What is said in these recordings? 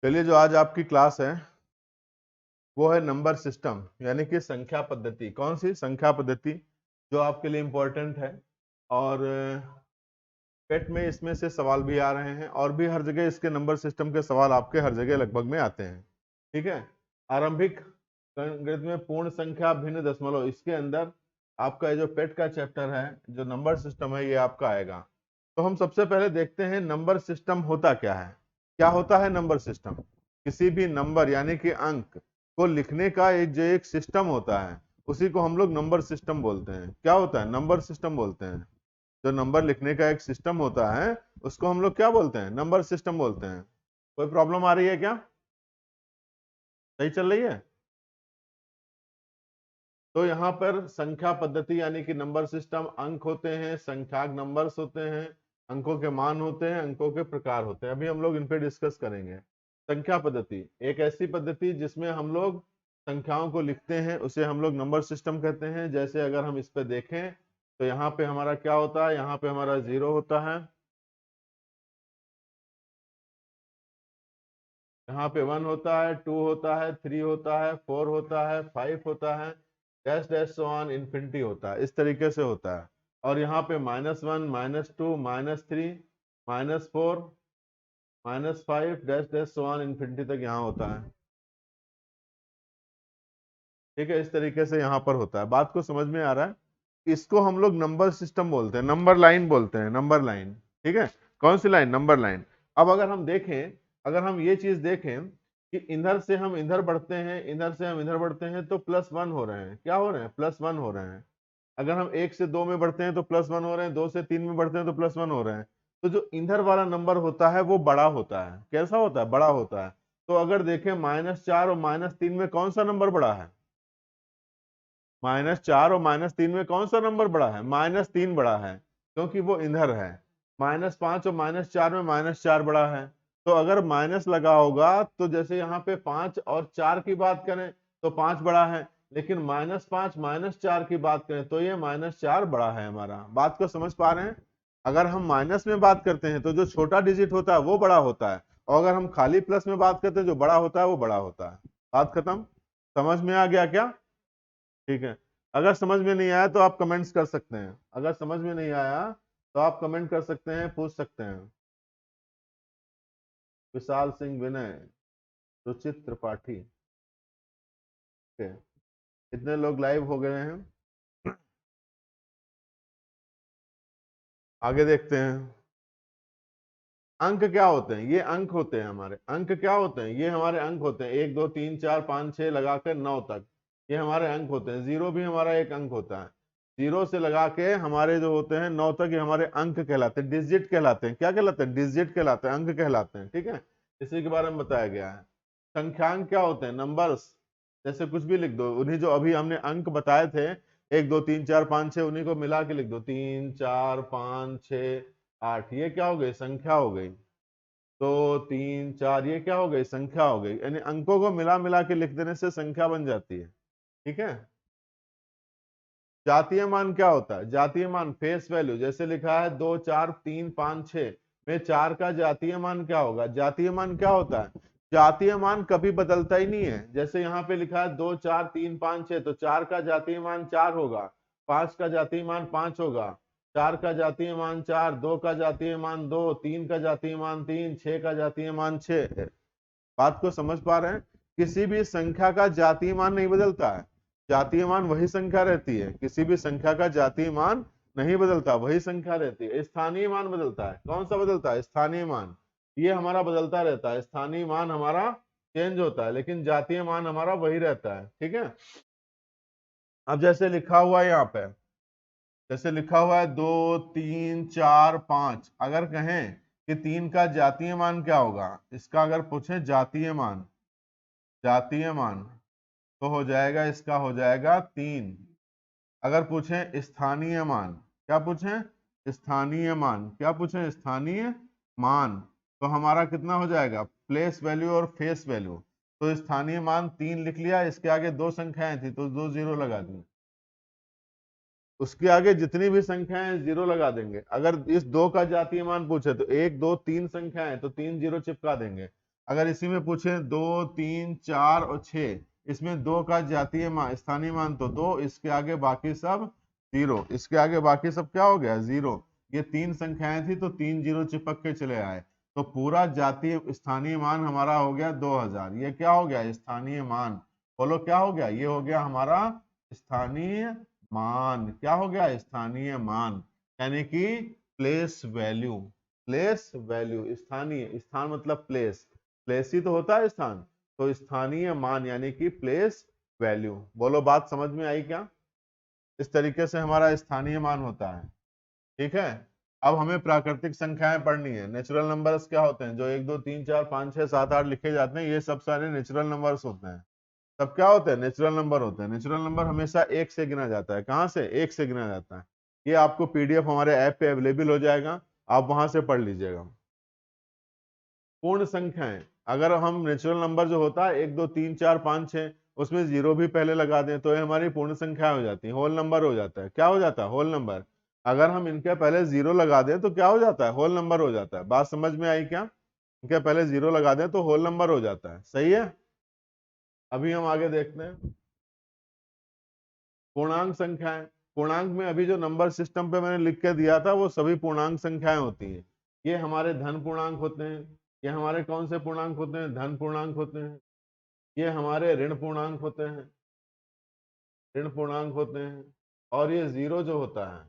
चलिए, जो आज आपकी क्लास है वो है नंबर सिस्टम, यानी कि संख्या पद्धति। कौन सी संख्या पद्धति? जो आपके लिए इम्पोर्टेंट है, और पेट में इसमें से सवाल भी आ रहे हैं, और भी हर जगह इसके नंबर सिस्टम के सवाल आपके हर जगह लगभग में आते हैं। ठीक है। आरंभिक गणित में पूर्ण संख्या भिन्न दशमलव, इसके अंदर आपका जो पेट का चैप्टर है, जो नंबर सिस्टम है, ये आपका आएगा। तो हम सबसे पहले देखते हैं नंबर सिस्टम होता क्या है। क्या होता है नंबर सिस्टम? किसी भी नंबर यानी कि अंक को लिखने का एक सिस्टम होता है, उसी को हम लोग नंबर सिस्टम बोलते हैं। क्या होता है? नंबर सिस्टम बोलते हैं। जो नंबर लिखने का एक सिस्टम होता है उसको हम लोग क्या बोलते हैं? नंबर सिस्टम बोलते हैं। कोई प्रॉब्लम आ रही है क्या? सही चल रही है? तो यहाँ पर संख्या पद्धति यानी कि नंबर सिस्टम, अंक होते हैं, संख्याक नंबर्स होते हैं, अंकों के मान होते हैं, अंकों के प्रकार होते हैं। अभी हम लोग इन पे डिस्कस करेंगे। संख्या पद्धति एक ऐसी पद्धति जिसमें हम लोग संख्याओं को लिखते हैं, उसे हम लोग नंबर सिस्टम कहते हैं। जैसे अगर हम इस पे देखें तो यहाँ पे हमारा क्या होता है? यहाँ पे हमारा 0 होता है, यहाँ पे 1 होता है, 2 होता है, 3 होता है, 4 होता है, 5 होता है, dash dash so on infinity होता है। इस तरीके से होता है। और यहाँ पे -1, -2, -3, -4, -5, dash dash so on infinity तक यहाँ होता है। ठीक है, इस तरीके से यहाँ पर होता है। बात को समझ में आ रहा है? इसको हम लोग नंबर सिस्टम बोलते हैं, नंबर लाइन बोलते हैं, नंबर लाइन। ठीक है। कौन सी लाइन? Number line. अब अगर हम देखें, अगर हम ये चीज देखें कि इधर से हम इधर बढ़ते हैं, इधर से हम इधर बढ़ते हैं, तो +1 हो रहे हैं। क्या हो रहे हैं? +1 हो रहे हैं। अगर हम 1 से 2 में बढ़ते हैं तो +1 हो रहे हैं, 2 से 3 में बढ़ते हैं तो +1 हो रहे हैं। तो जो इधर वाला नंबर होता है वो बड़ा होता है। कैसा होता है? बड़ा होता है। तो अगर देखें -4 और -3 में कौन सा नंबर बड़ा है? -4 और -3 में कौन सा नंबर बड़ा है? -3 बड़ा है, क्योंकि वो इधर है। -5 और -4 में -4 बड़ा है। तो अगर माइनस लगा होगा तो जैसे यहाँ पे 5 और 4 की बात करें तो 5 बड़ा है, लेकिन -5 -4 की बात करें तो ये -4 बड़ा है हमारा। बात को समझ पा रहे हैं? अगर हम माइनस में बात करते हैं तो जो छोटा डिजिट होता है वो बड़ा होता है, और अगर हम खाली प्लस में बात करते हैं जो बड़ा होता है वो बड़ा होता है। बात खत्म? समझ में आ गया क्या? ठीक है। अगर समझ में नहीं आया तो आप कमेंट्स कर सकते हैं। अगर समझ में नहीं आया तो आप कमेंट कर सकते हैं, पूछ सकते हैं। विशाल सिंह, विनय, रुचित त्रिपाठी। ठीक है। कितने लोग लाइव हो गए हैं? आगे देखते हैं। अंक क्या होते हैं? ये अंक होते हैं हमारे। अंक क्या होते हैं? ये हमारे अंक होते हैं। 1 2 3 4 5 6 लगाकर 9 तक ये हमारे अंक होते हैं। 0 भी हमारा एक अंक होता है। 0 से लगा के हमारे जो होते हैं 9 तक, ये हमारे अंक कहलाते हैं, डिजिट कहलाते हैं। क्या कहलाते हैं? डिजिट कहलाते हैं, अंक कहलाते हैं। ठीक है। इसी के बारे में बताया गया है। संख्यांक क्या होते हैं? नंबर्स। जैसे कुछ भी लिख दो, उन्हीं जो अभी हमने अंक बताए थे 1 2 3 4 5 6, उन्हीं को मिला के लिख दो। 3 4 5 6 8, ये क्या हो गई? संख्या हो गई। 2 3 4, ये क्या हो गई? संख्या हो गई। यानी अंकों को मिला मिला के लिख देने से संख्या बन जाती है। ठीक है। जातीय मान क्या होता है? जातीय मान फेस वैल्यू। जैसे लिखा है 2 4 3 5 6 में 4 का जातीय मान क्या होगा? जातीय मान क्या होता है? जातीय मान कभी बदलता ही नहीं है। जैसे यहाँ पे लिखा है 2 4 3 5 6, तो 4 का जातीय मान 4 होगा, 5 का जातीय मान 5 होगा, 4 का जातीय मान 4, 2 का जातीय मान 2, 3 का जातीय मान 3, 6 का जातीय मान 6। बात को समझ पा रहे हैं? किसी भी संख्या का जातीय मान नहीं बदलता है। जातीय मान वही संख्या रहती है। किसी भी संख्या का जातीय मान नहीं बदलता, वही संख्या रहती है। स्थानीय मान बदलता है। कौन सा बदलता है? स्थानीय मान। ये हमारा बदलता रहता है। स्थानीय मान हमारा चेंज होता है, लेकिन जातीय मान हमारा वही रहता है। ठीक है। अब जैसे लिखा हुआ है यहाँ पे, जैसे लिखा हुआ है 2 3 4 5, अगर कहें कि 3 का जातीय मान क्या होगा, इसका अगर पूछे जातीय मान, जातीय मान, तो हो जाएगा, इसका हो जाएगा 3। अगर पूछें स्थानीय मान, क्या पूछें? स्थानीय मान। क्या पूछें? स्थानीय मान। तो हमारा कितना हो जाएगा? प्लेस वैल्यू और फेस वैल्यू। तो स्थानीय मान 3 लिख लिया, इसके आगे 2 संख्याएं थी तो 2 0 लगा दी। उसके आगे जितनी भी संख्याएं 0 लगा देंगे। अगर इस 2 का जातीय मान पूछे तो 1 2 3 संख्याएं तो 3 0 चिपका देंगे। अगर इसी में पूछे 2 3 4 और 6, इसमें 2 का जातीय मान स्थानीय मान तो 2, इसके आगे बाकी सब 0, इसके आगे बाकी सब क्या हो गया 0। ये 3 संख्याएं थी तो 3 0 चिपक के चले आए, तो पूरा जातीय स्थानीय मान हमारा हो गया 2000। ये क्या हो गया स्थानीय मान, बोलो क्या हो गया, ये हो गया हमारा स्थानीय मान। क्या हो गया स्थानीय मान, यानी कि प्लेस वैल्यू। प्लेस वैल्यू, स्थानीय, स्थान मतलब प्लेस, प्लेस ही तो होता है स्थान, तो स्थानीय मान यानी कि प्लेस वैल्यू। बोलो बात समझ में आई क्या? इस तरीके से हमारा स्थानीय मान होता है। ठीक है, अब हमें प्राकृतिक संख्याएं पढ़नी है। नेचुरल नंबर्स क्या होते हैं, जो 1 2 3 4 5 6 7 8 लिखे जाते हैं, ये सब सारे नेचुरल नंबर्स होते हैं। सब क्या होते हैं, नेचुरल नंबर होते हैं। नेचुरल नंबर हमेशा 1 से गिना जाता है। कहां से, 1 से गिना जाता है। ये आपको पीडीएफ हमारे ऐप पे अवेलेबल हो जाएगा, आप वहां से पढ़ लीजिएगा। पूर्ण संख्याएं, अगर हम नेचुरल नंबर जो होता है 1 2 3 4 5 6, उसमें 0 भी पहले लगा दें तो ये हमारी पूर्ण संख्या हो जाती है, होल नंबर हो जाता है। क्या हो जाता है, होल नंबर। अगर हम इनके पहले 0 लगा दें तो क्या हो जाता है, होल नंबर हो जाता है। बात समझ में आई क्या? इनके पहले 0 लगा दें तो होल नंबर हो जाता है। सही है, अभी हम आगे देखते हैं पूर्णांक संख्याएं। पूर्णांक में अभी जो नंबर सिस्टम पे मैंने लिख के दिया था वो सभी पूर्णांक संख्याएं होती हैं। ये हमारे धन पूर्णांक होते हैं, ये हमारे कौन से पूर्णांक होते हैं, धन पूर्णांक होते हैं। ये हमारे ऋण पूर्णांक होते हैं, ऋण पूर्णांक होते हैं। और ये जीरो जो होता है,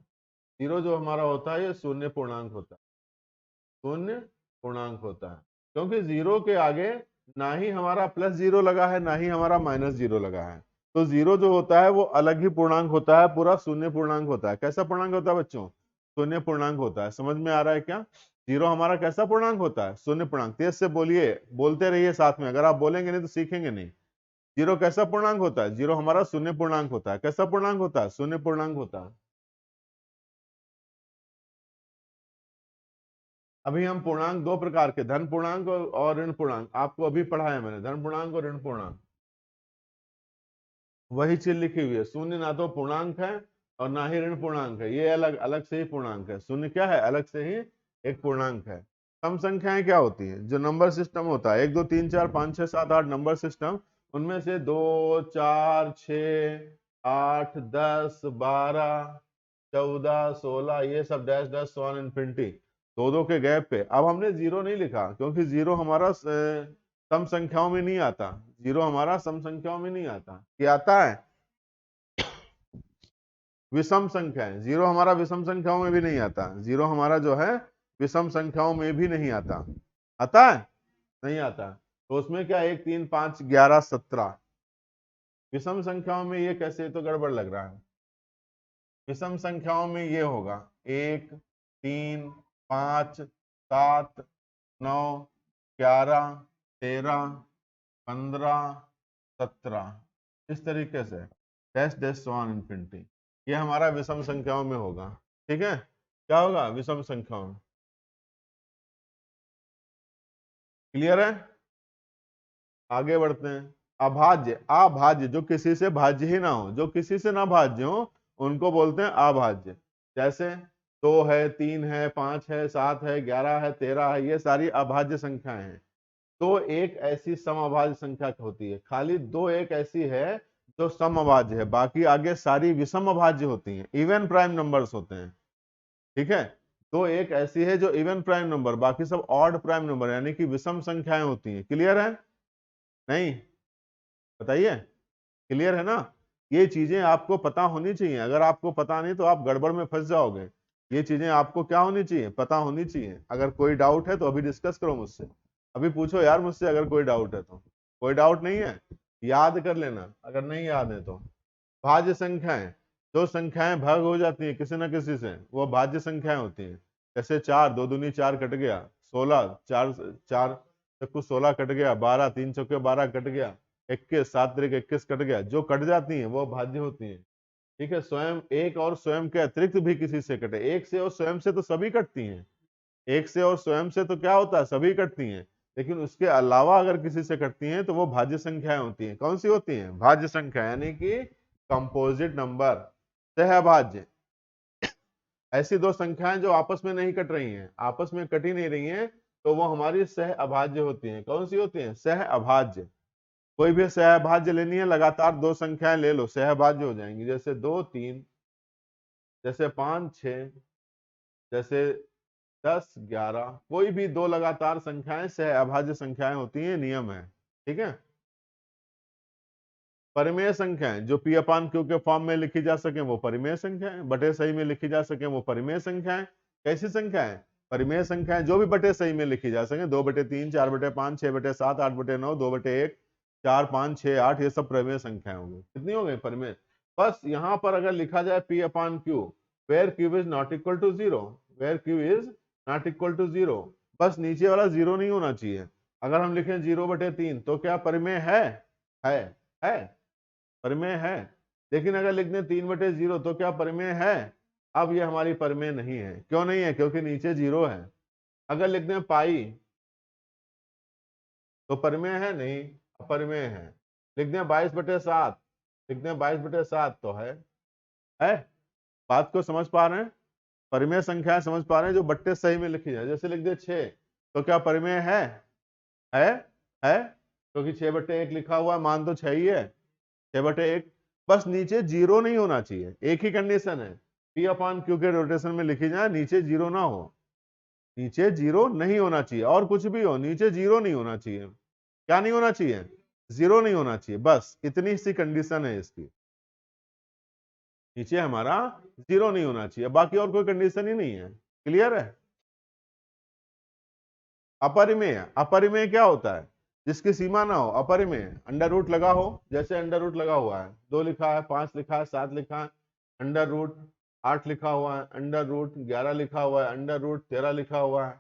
जीरो जो हमारा होता है, ये शून्य पूर्णांक होता है, शून्य पूर्णांक होता है। क्योंकि जीरो के आगे ना ही हमारा प्लस जीरो लगा है, ना ही हमारा माइनस जीरो लगा है, तो जीरो जो होता है वो अलग ही पूर्णांक होता है, पूरा शून्य पूर्णांक होता है। कैसा पूर्णांक होता है बच्चों, शून्य पूर्णांक होता है। समझ में आ रहा है क्या? जीरो हमारा कैसा पूर्णांक होता है, शून्य पूर्णांक। तेज से बोलिए, बोलते रहिए साथ में, अगर आप बोलेंगे नहीं तो सीखेंगे नहीं। जीरो कैसा पूर्णांक होता है, जीरो हमारा शून्य पूर्णांक होता है। कैसा पूर्णांक होता है, शून्य पूर्णांक होता है। अभी हम पूर्णांक दो प्रकार के, धन पूर्णांक और ऋण पूर्णांक, आपको अभी पढ़ाया मैंने, धन पूर्णांक और ऋण पूर्णांक। वही चीज लिखी हुई है, शून्य ना तो पूर्णांक है और ना ही ऋण पूर्णांक है, ये अलग अलग से ही पूर्णांक है। शून्य क्या है, अलग से ही एक पूर्णांक है। सम संख्याएं क्या होती है, जो नंबर सिस्टम होता है 1 2 3 4 5 6 7 8 नंबर सिस्टम, उनमें से 2 4 6 8 10 12 14 16 ये सब dash dash so on infinity, दो दो के गैप पे। अब हमने जीरो नहीं लिखा क्योंकि जीरो हमारा सम संख्याओं में नहीं आता, जीरो हमारा सम संख्याओं में नहीं आता। क्या आता है, विषम संख्याएं। जीरो हमारा विषम संख्याओं में भी नहीं आता, जीरो हमारा जो है विषम संख्याओं में भी नहीं आता। आता है, नहीं आता। तो उसमें क्या 1 3 5 11 17, विषम संख्याओं में ये कैसे, तो गड़बड़ लग रहा है। विषम संख्याओं में ये होगा 1 3 5 7 9 11 13 15 17, इस तरीके से dash dash so on infinity, ये हमारा विषम संख्याओं में होगा। ठीक है, क्या होगा, विषम संख्याओं में। क्लियर है, आगे बढ़ते हैं। अभाज्य, अभाज्य जो किसी से भाज्य ही ना हो, जो किसी से ना भाज्य हो, उनको बोलते हैं अभाज्य। जैसे 2 है, 3 है, 5 है, 7 है, 11 है, 13 है, ये सारी अभाज्य संख्याएं हैं। तो एक ऐसी समअभाज्य संख्या होती है, खाली दो एक ऐसी है जो समअभाज्य है, बाकी आगे सारी विषम अभाज्य होती हैं, इवन प्राइम नंबर्स होते हैं। ठीक है, तो एक ऐसी है जो इवन प्राइम नंबर, बाकी सब ऑड प्राइम नंबर यानी कि विषम संख्याएं होती हैं। क्लियर है, नहीं बताइए, क्लियर है ना? ये चीजें आपको पता होनी चाहिए, अगर आपको पता नहीं तो आप गड़बड़ में फंस जाओगे। ये चीजें आपको क्या होनी चाहिए, पता होनी चाहिए। अगर कोई डाउट है तो अभी डिस्कस करो मुझसे, अभी पूछो यार मुझसे अगर कोई डाउट है तो। कोई डाउट नहीं है, याद कर लेना अगर नहीं याद है तो। भाज्य संख्याएं, जो संख्याएं भाग हो जाती है किसी न किसी से, वो भाज्य संख्याएं होती हैं। जैसे 4 2 दूनी 4 कट गया, 16 4 4 चक्कू 16 कट गया, 12 3 चौके 12 कट गया, 21 7 त्रिक 21 कट गया, जो कट जाती हैं वो भाज्य होती हैं। ठीक है, स्वयं एक और स्वयं के अतिरिक्त भी किसी से कटे, एक से और स्वयं से तो सभी कटती हैं, एक से और स्वयं से तो क्या होता है, सभी कटती हैं, लेकिन उसके अलावा अगर किसी से कटती हैं तो वो भाज्य संख्याएं होती हैं। कौन सी होती हैं, भाज्य संख्या, यानी कि कंपोजिट नंबर, सहभाज्य। ऐसी दो संख्याएं जो आपस में नहीं कट रही हैं, आपस में कट ही नहीं रही हैं, तो वो हमारी सह अभाज्य होती हैं। कौन सी होती हैं? सह अभाज्य। कोई भी सह अभाज्य लेनी है, लगातार दो संख्याएं ले लो, सह अभाज्य हो जाएंगी। जैसे 2 3, जैसे 5 6, जैसे 10 11, कोई भी दो लगातार संख्याएं सह अभाज्य संख्याएं होती हैं, नियम है। ठीक है। परिमेय संख्याएं जो P अपान Q के फॉर्म में लिखी जा सके वो परिमेय संख्याएं, बटे सही में लिखी जा सके वो परिमेय संख्याएं। कैसी संख्याएं? परिमेय संख्याएं जो भी बटे सही में लिखी जा सके। 2/3, 4/5, 6/7, 8/9, 2/1, 4 5 6 8, ये सब परिमेय संख्याएं होंगी। कितनी हो गई? परिमेय। बस यहां पर अगर लिखा जाए P upon Q where Q is not equal to 0, where Q is not equal to 0, बस नीचे वाला 0 नहीं होना चाहिए। अगर हम लिखें 0/3 तो क्या परिमेय है? है परिमेय है। लेकिन अगर लिख दें 3/0 तो क्या परिमेय है? अब ये हमारी परिमेय नहीं है। क्यों नहीं है? क्योंकि नीचे 0 है। अगर लिख दें पाई तो परिमेय है? नहीं, अपरिमेय है। लिख दें 22/7, लिख दें 22/7 तो है। बात को समझ पा रहे हैं? परिमेय संख्याएं समझ पा रहे हैं जो बट्टे सही में लिखी जाए। जैसे लिख दे 6 तो क्या परिमेय है? है क्योंकि 6/1 लिखा हुआ है, मान तो 6 ही है, 6/1। बस नीचे 0 नहीं होना चाहिए। एक ही कंडीशन है, P अपान Q के रोटेशन में लिखी जाए नीचे 0 ना हो, नीचे 0 नहीं होना चाहिए। और कुछ भी हो, नीचे 0 नहीं होना चाहिए। क्या नहीं होना चाहिए? 0 नहीं होना चाहिए। बस इतनी सी कंडीशन है इसकी, नीचे हमारा 0 नहीं होना चाहिए, बाकी और कोई कंडीशन ही नहीं है। क्लियर है? अपरिमेय, अपरिमेय क्या होता है? जिसकी सीमा ना हो, अपरिमेय। अंडर रूट लगा हो, जैसे अंडर रूट लगा हुआ है, 2 लिखा है, 5 लिखा है, 7 लिखा है, अंडर रूट 8 लिखा हुआ है, अंडर रूट 11 लिखा हुआ है, अंडर रूट 13 लिखा हुआ है।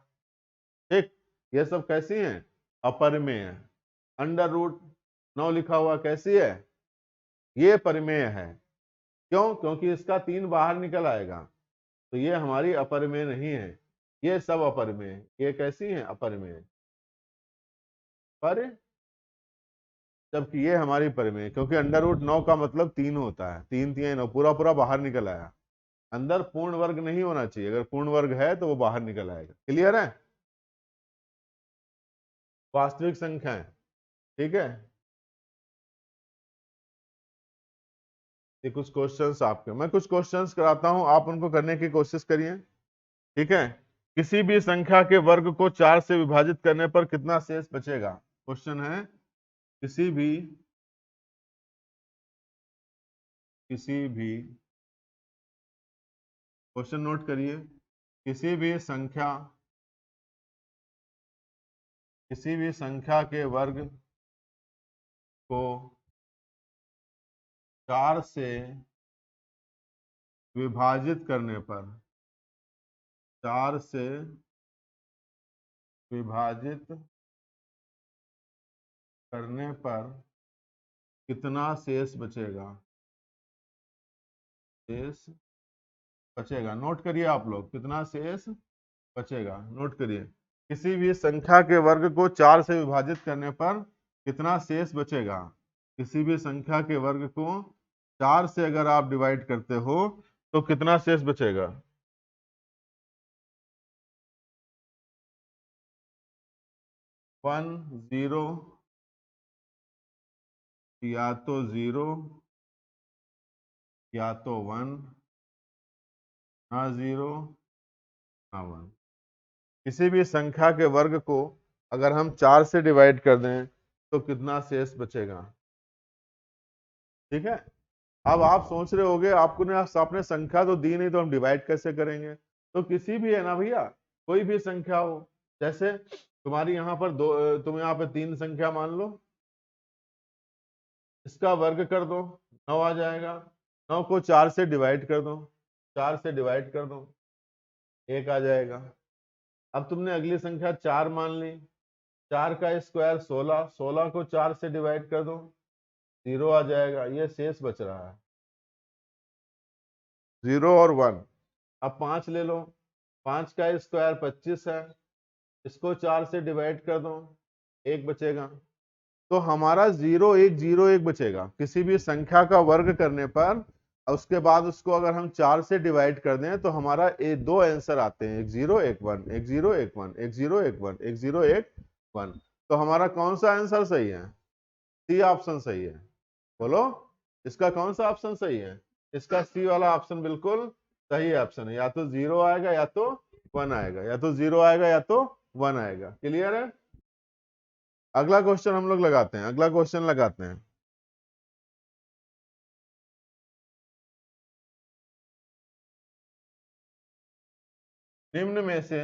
ठीक, ये सब कैसी हैं? अपरिमेय है। अंडर रूट 9 लिखा हुआ कैसी है? ये परिमेय है। क्यों? क्योंकि इसका 3 बाहर निकल आएगा, तो ये हमारी अपरिमेय नहीं है। ये सब अपरिमेय, ये कैसी है? अपरिमेय। पर जबकि ये हमारी परिमेय, क्योंकि अंडर रूट 9 का मतलब 3 होता है, 3 3 9, पूरा पूरा बाहर निकल आया। अंदर पूर्ण वर्ग नहीं होना चाहिए, अगर पूर्ण वर्ग है तो वो बाहर निकल आएगा। क्लियर है? वास्तविक संख्याएं। ठीक है, ये कुछ क्वेश्चंस आपके, मैं कुछ क्वेश्चंस कराता हूं, आप उनको करने की कोशिश करिए। ठीक है। किसी भी संख्या के वर्ग को 4 से विभाजित करने पर कितना शेष बचेगा? क्वेश्चन है, किसी भी क्वेश्चन नोट करिए। किसी भी संख्या के वर्ग को 4 से विभाजित करने पर, 4 से विभाजित करने पर कितना शेष बचेगा? शेष बचेगा, नोट करिए आप लोग, कितना शेष बचेगा, नोट करिए। किसी भी संख्या के वर्ग को 4 से विभाजित करने पर कितना शेष बचेगा? किसी भी संख्या के वर्ग को 4 से अगर आप डिवाइड करते हो तो कितना शेष बचेगा? 1 0, या तो 0 या तो 1, ना 0 ना 1। किसी भी संख्या के वर्ग को अगर हम 4 से डिवाइड कर दें तो कितना शेष बचेगा? ठीक है। अब आप सोच रहे होगे, आपने संख्या तो दी नहीं तो हम डिवाइड कैसे करेंगे? तो किसी भी है ना भैया, कोई भी संख्या हो, जैसे तुम्हारी यहाँ पर तुम यहाँ पे 3 संख्या मान लो, इसका वर्ग कर दो, 9 आ जाएगा। 9 को 4 से डिवाइड कर दो, 4 से डिवाइड कर दो, 1 आ जाएगा। अब तुमने अगली संख्या 4 मान ली, 4 का स्क्वायर 16, 16 को 4 से डिवाइड कर दो, 0 आ जाएगा। ये शेष बच रहा है 0 और 1। अब 5 ले लो, 5 का स्क्वायर 25 है, इसको 4 से डिवाइड कर दो, 1 बचेगा। तो हमारा 0 1 0 1 बचेगा। किसी भी संख्या का वर्ग करने पर उसके बाद उसको अगर हम 4 से डिवाइड कर दें तो हमारा दो आंसर आते हैं, 1011, 1011, 1011, 1011। तो हमारा कौन सा आंसर सही है? सी ऑप्शन सही है। बोलो, इसका कौन सा ऑप्शन सही है? इसका सी वाला ऑप्शन बिल्कुल सही ऑप्शन है। या तो 0 आएगा या तो 1 आएगा, या तो 0 आएगा या तो 1 आएगा। क्लियर है? अगला क्वेश्चन हम लोग लगाते हैं, अगला क्वेश्चन लगाते हैं। निम्न में से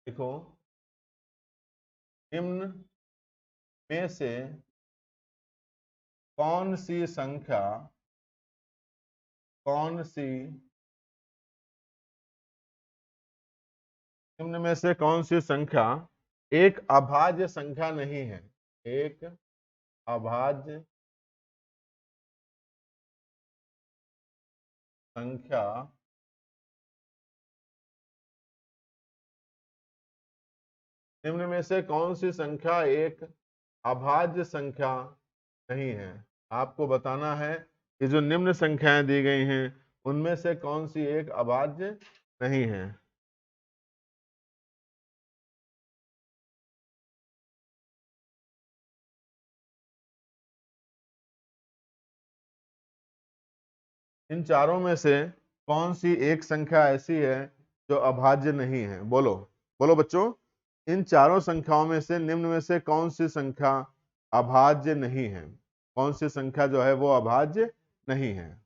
देखो, निम्न में से कौन सी संख्या, कौन सी, निम्न में से कौन सी संख्या एक अभाज्य संख्या नहीं है? एक अभाज्य संख्या निम्न में से कौन सी संख्या एक अभाज्य संख्या नहीं है? आपको बताना है कि जो निम्न संख्याएं दी गई हैं उनमें से कौन सी एक अभाज्य नहीं है। इन चारों में से कौन सी एक संख्या ऐसी है जो अभाज्य नहीं है? बोलो, बोलो बच्चों, इन चारों संख्याओं में से निम्न में से कौन सी संख्या अभाज्य नहीं है? कौन सी संख्या जो है वो अभाज्य नहीं है?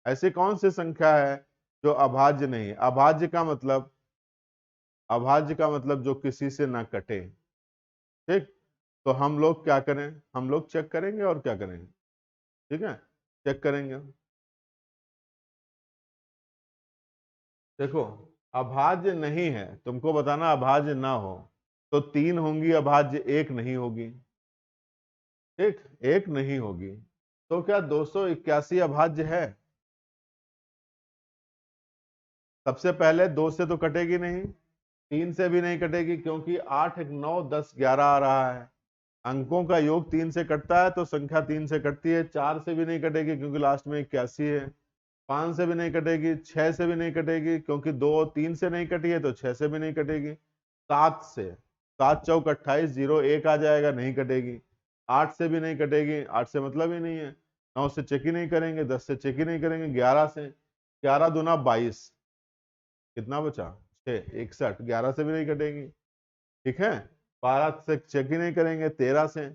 ऐसी कौन सी संख्या है जो अभाज्य नहीं है? अभाज्य का मतलब, अभाज्य का मतलब जो किसी से ना कटे। ठीक, तो हम लोग क्या करें? हम लोग चेक करेंगे और क्या करेंगे, ठीक है, चेक करेंगे। देखो, अभाज्य नहीं है, तुमको बताना अभाज्य ना हो तो 3 होंगी अभाज्य, एक नहीं होगी। ठीक, एक नहीं होगी। तो क्या 281 अभाज्य है? सबसे पहले 2 से तो कटेगी नहीं, 3 से भी नहीं कटेगी, क्योंकि 8, 1, 9, 10, 11 आ रहा है। अंकों का योग 3 से कटता है तो संख्या 3 से कटती है। 4 से भी नहीं कटेगी क्योंकि लास्ट में 81 है। 5 से भी नहीं कटेगी, 6 से भी नहीं कटेगी क्योंकि 2 3 से नहीं कटी है तो 6 से भी नहीं कटेगी। 7 से, 7 चौक 28, 0 1 आ जाएगा, नहीं कटेगी। 8 से भी नहीं कटेगी, 8 से मतलब ही नहीं है। 9 से चेक ही नहीं करेंगे, 10 से चेक ही नहीं करेंगे। 11 से, 11 दूना 22, कितना बचा? 6, 61, 11 से भी नहीं कटेगी। ठीक है, 12 से चेक ही नहीं करेंगे। 13 से,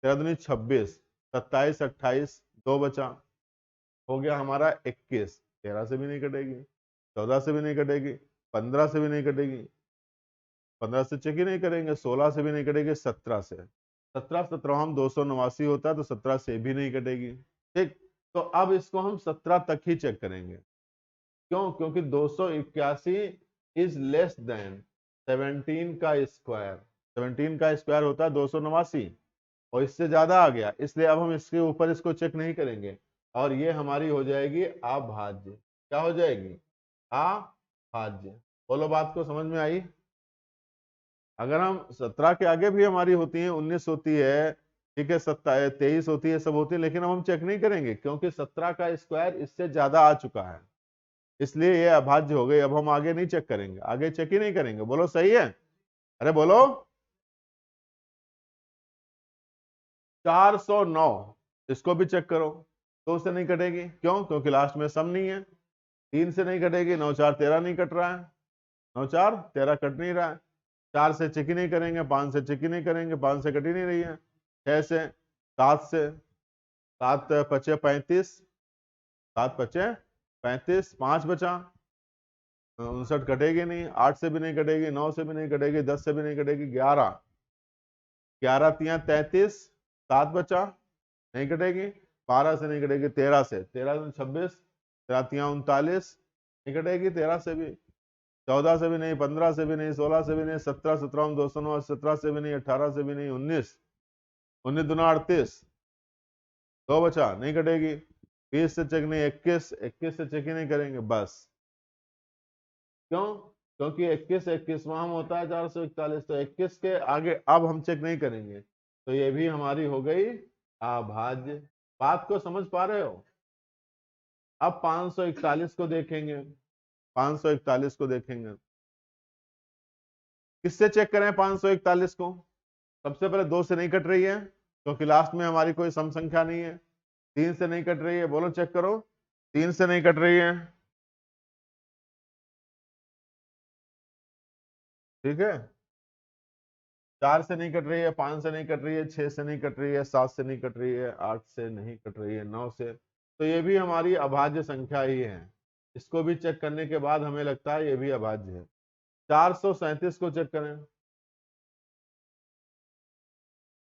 13 दूनी 26, 27, 28, 2 बचा, हो गया हमारा 21। 13 से भी नहीं कटेगी, 14 से भी नहीं कटेगी, 15 से भी नहीं कटेगी, 15 से चेक ही नहीं करेंगे। 16 से भी नहीं कटेगी, 17 से, 17 17 हम 289 होता है तो 17 से भी नहीं कटेगी। ठीक, तो अब इसको हम 17 तक ही चेक करेंगे। क्यों? क्योंकि 281 इज लेस देन 17 का स्क्वायर। 17 का स्क्वायर होता है 289 और इससे ज्यादा आ गया, इसलिए अब हम इसके ऊपर इसको चेक नहीं करेंगे और ये हमारी हो जाएगी अभाज्य। क्या हो जाएगी? अभाज्य। बोलो, बात को समझ में आई? अगर हम 17 के आगे भी हमारी होती है, 19 होती है, ठीक है, 27, 23 होती है, सब होती है, लेकिन अब हम चेक नहीं करेंगे क्योंकि 17 का स्क्वायर इससे ज्यादा आ चुका है, इसलिए ये अभाज्य हो गई। अब हम आगे नहीं चेक करेंगे, आगे चेक ही नहीं करेंगे। बोलो, सही है? अरे बोलो। 409, इसको भी चेक करो, 2 से नहीं कटेगी। क्यों? क्योंकि लास्ट में सम नहीं है। 3 से नहीं कटेगी, 9 4 13 नहीं कट रहा है, 9 4 13 कट नहीं रहा है। 4 से चेक ही नहीं करेंगे, 5 से चेक ही नहीं करेंगे, 5 से कट ही नहीं रही है। 6 से, 7 से, 7 पचे 35, 7 पचे 35, 5 बचा, 59 कटेगी नहीं। 8 से भी नहीं कटेगी, 9 से भी नहीं कटेगी, 10 से भी नहीं कटेगी। 11, 11 तिया 33, 7 बचा, नहीं कटेगी। 12 से नहीं कटेगी, 13 से, 13 से 26, 13 तिया 39, नहीं कटेगी 13 से भी। 14 से भी नहीं, 15 से भी नहीं, 16 से भी नहीं, 17 17 209, 17 से भी नहीं, 18 से भी नहीं, 19, 19 दूना 38, 2 बचा, नहीं कटेगी। 20 से चेक नहीं, 21, 21 से चेक ही नहीं करेंगे बस। क्यों? क्योंकि 21 21वां हम होता है 441, तो 21 के आगे अब हम चेक नहीं करेंगे, तो ये भी हमारी हो गई अभाज्य। बात को समझ पा रहे हो? अब 541 को देखेंगे, 541 को देखेंगे, किससे चेक करें 541 को? सबसे पहले 2 से नहीं कट रही है क्योंकि लास्ट में हमारी कोई सम संख्या नहीं है। 3 से नहीं कट रही है, बोलो चेक करो। 3 से नहीं कट रही है, ठीक है। 4 से नहीं कट रही है, 5 से नहीं कट रही है, 6 से नहीं कट रही है, 7 से नहीं कट रही है, 8 से नहीं कट रही है, 9 से। तो ये भी हमारी अभाज्य संख्या ही है। इसको भी चेक करने के बाद हमें लगता है ये भी अभाज्य है। 437 को चेक करें,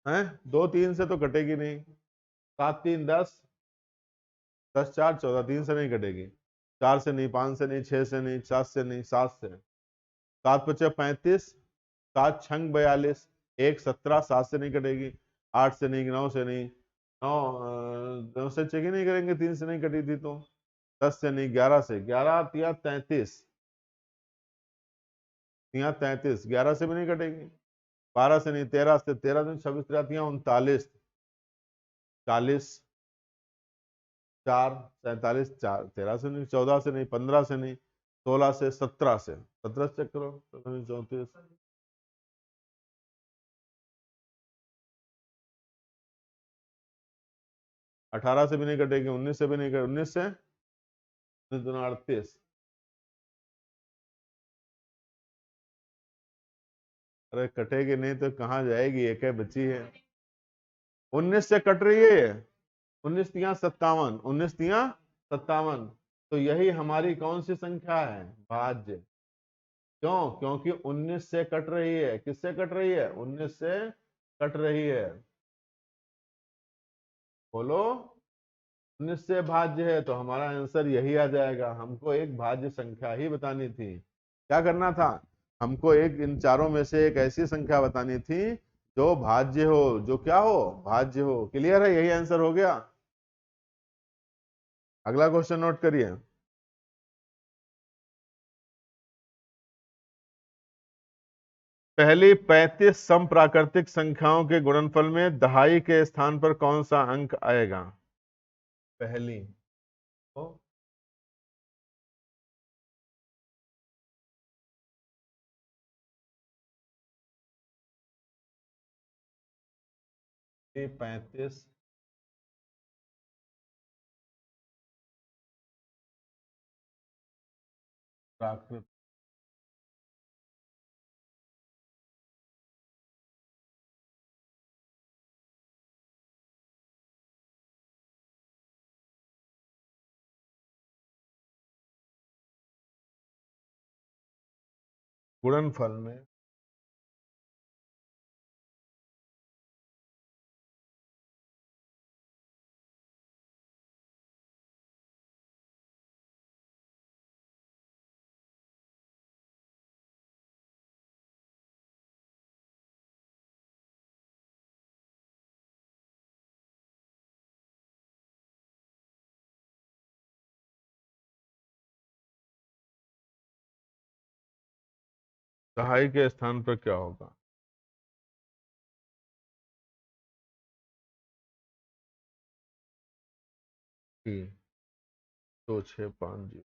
हैं 2 3 से तो कटेगी नहीं। 7 3 10, 10 4 14, 3 से नहीं कटेगी। 4 से नहीं, 5 से नहीं, 6 से नहीं, 7 से नहीं, 7 से। 7 5 35, 7 6 42, 1 17, 7 से नहीं कटेगी। 8 से नहीं, 9 से नहीं, 9 से चेक ही नहीं करेंगे, 3 से नहीं कटी थी तो। 10 से नहीं, 11 से, 11 तिया 33, तिया 33, 11 से भी नहीं कटेगी। 12 से नहीं, 13 से, 13 से 26 तिया 39, 40, 4 47, 4 13 से नहीं, 14 से नहीं, 15 से नहीं, 16 से, 17 से, 17 से चेक करो, 34, 18 से भी नहीं कटेगी, 19 से भी नहीं कटेगी, 19 से 38। अरे कटेगी नहीं तो कहाँ जाएगी, एक है बची है। 19 से कट रही है, 19 तिया 57, 19 तिया 57। तो यही हमारी कौन सी संख्या है? भाज्य। क्यों? क्योंकि 19 से कट रही है। किससे कट रही है? 19 से कट रही है। बोलो, 19 से भाज्य है तो हमारा आंसर यही आ जाएगा। हमको एक भाज्य संख्या ही बतानी थी। क्या करना था? हमको एक इन चारों में से एक ऐसी संख्या बतानी थी जो भाज्य हो, जो क्या हो? भाज्य हो। क्लियर है? यही आंसर हो गया। अगला क्वेश्चन नोट करिए। पहली 35 समप्राकृतिक संख्याओं के गुणनफल में दहाई के स्थान पर कौन सा अंक आएगा? पहली तो 35 प्राकृतिक गुणनफल में दहाई के स्थान पर क्या होगा? 3 2 6 5 0।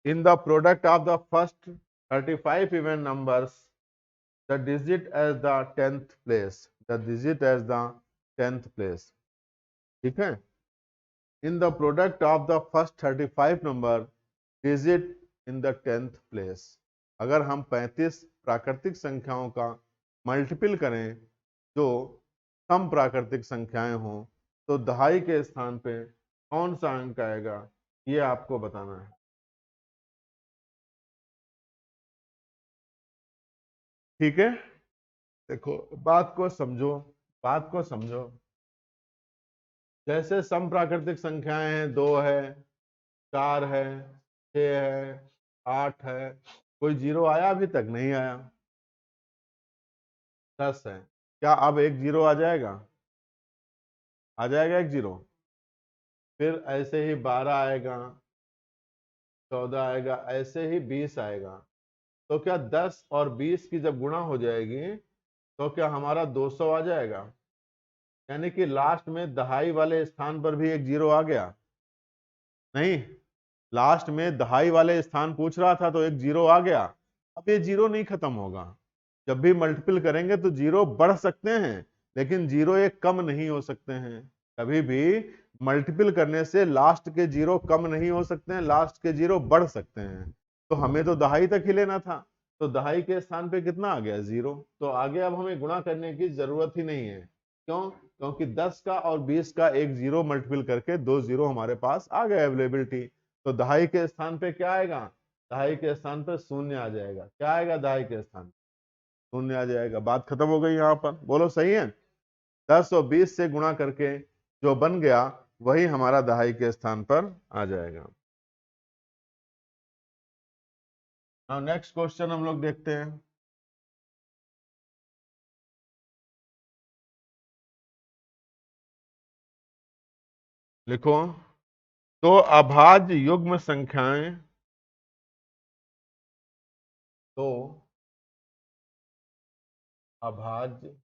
In the product of the first 35 even numbers, the digit as the 10th place, the digit as the 10th place, ठीक है। In the product of the first 35 number, digit in the 10th place, अगर हम 35 प्राकृतिक संख्याओं का multiple करें जो सम प्राकृतिक संख्याएं हों तो दहाई के स्थान पे कौन सा अंक आएगा, ये आपको बताना है। ठीक है, देखो बात को समझो, बात को समझो। जैसे सम प्राकृतिक संख्याएं हैं, 2 है, 4 है, 6 है, 8 है, कोई जीरो आया? अभी तक नहीं आया। 10 है, क्या अब एक जीरो आ जाएगा? आ जाएगा एक जीरो। फिर ऐसे ही 12 आएगा, 14 आएगा, ऐसे ही 20 आएगा। तो क्या 10 और 20 की जब गुणा हो जाएगी तो क्या हमारा 200 आ जाएगा? यानी कि लास्ट में दहाई वाले स्थान पर भी एक जीरो आ गया? नहीं, लास्ट में दहाई वाले स्थान पूछ रहा था तो एक जीरो आ गया। अब ये जीरो नहीं खत्म होगा, जब भी मल्टीपल करेंगे तो जीरो बढ़ सकते हैं, लेकिन जीरो एक कम नहीं हो सकते हैं। कभी भी मल्टीपल करने से लास्ट के जीरो कम नहीं हो सकते हैं, लास्ट के जीरो बढ़ सकते हैं। तो हमें तो दहाई तक ही लेना था, तो दहाई के स्थान पे कितना आ गया? जीरो। तो आगे अब हमें गुणा करने की जरूरत ही नहीं है। क्यों? क्योंकि 10 का और 20 का एक जीरो मल्टीपल करके दो जीरो हमारे पास आ गया अवेलेबिलिटी। तो दहाई के स्थान पे क्या आएगा? दहाई के स्थान पर शून्य आ जाएगा। क्या आएगा दहाई के स्थान? शून्य आ जाएगा। बात खत्म हो गई यहाँ पर, बोलो सही है? 10 और 20 से गुणा करके जो बन गया वही हमारा दहाई के स्थान पर आ जाएगा। अब नेक्स्ट क्वेश्चन हम लोग देखते हैं। लिखो, तो अभाज्य युग्म संख्याएं, तो अभाज्य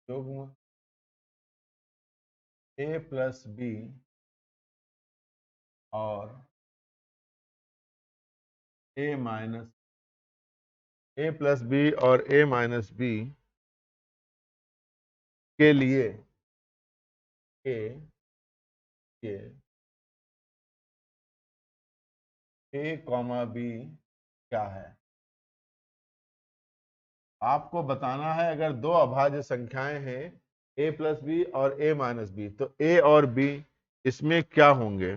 युग्म a प्लस बी और a minus a plus B और a माइनस बी के लिए के a कॉमा बी क्या है? आपको बताना है अगर दो अभाज्य संख्याएं हैं a प्लस बी और a माइनस बी, तो a और b इसमें क्या होंगे?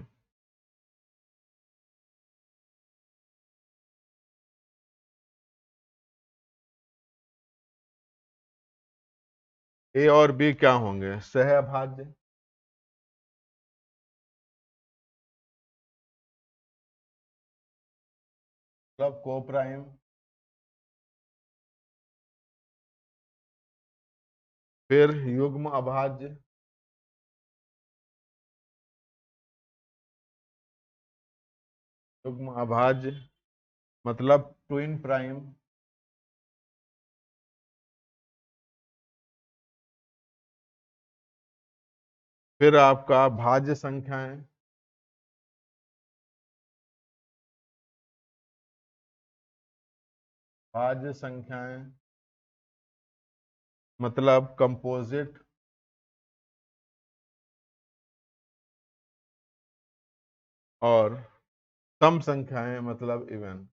a और b क्या होंगे? सह अभाज्य। मतलब को प्राइम। फिर युग्म अभाज्य। युग्म अभाज्य मतलब ट्विन प्राइम। फिर आपका भाज्य संख्याएं। भाज्य संख्याएं मतलब कंपोजिट। और सम संख्याएं मतलब इवन।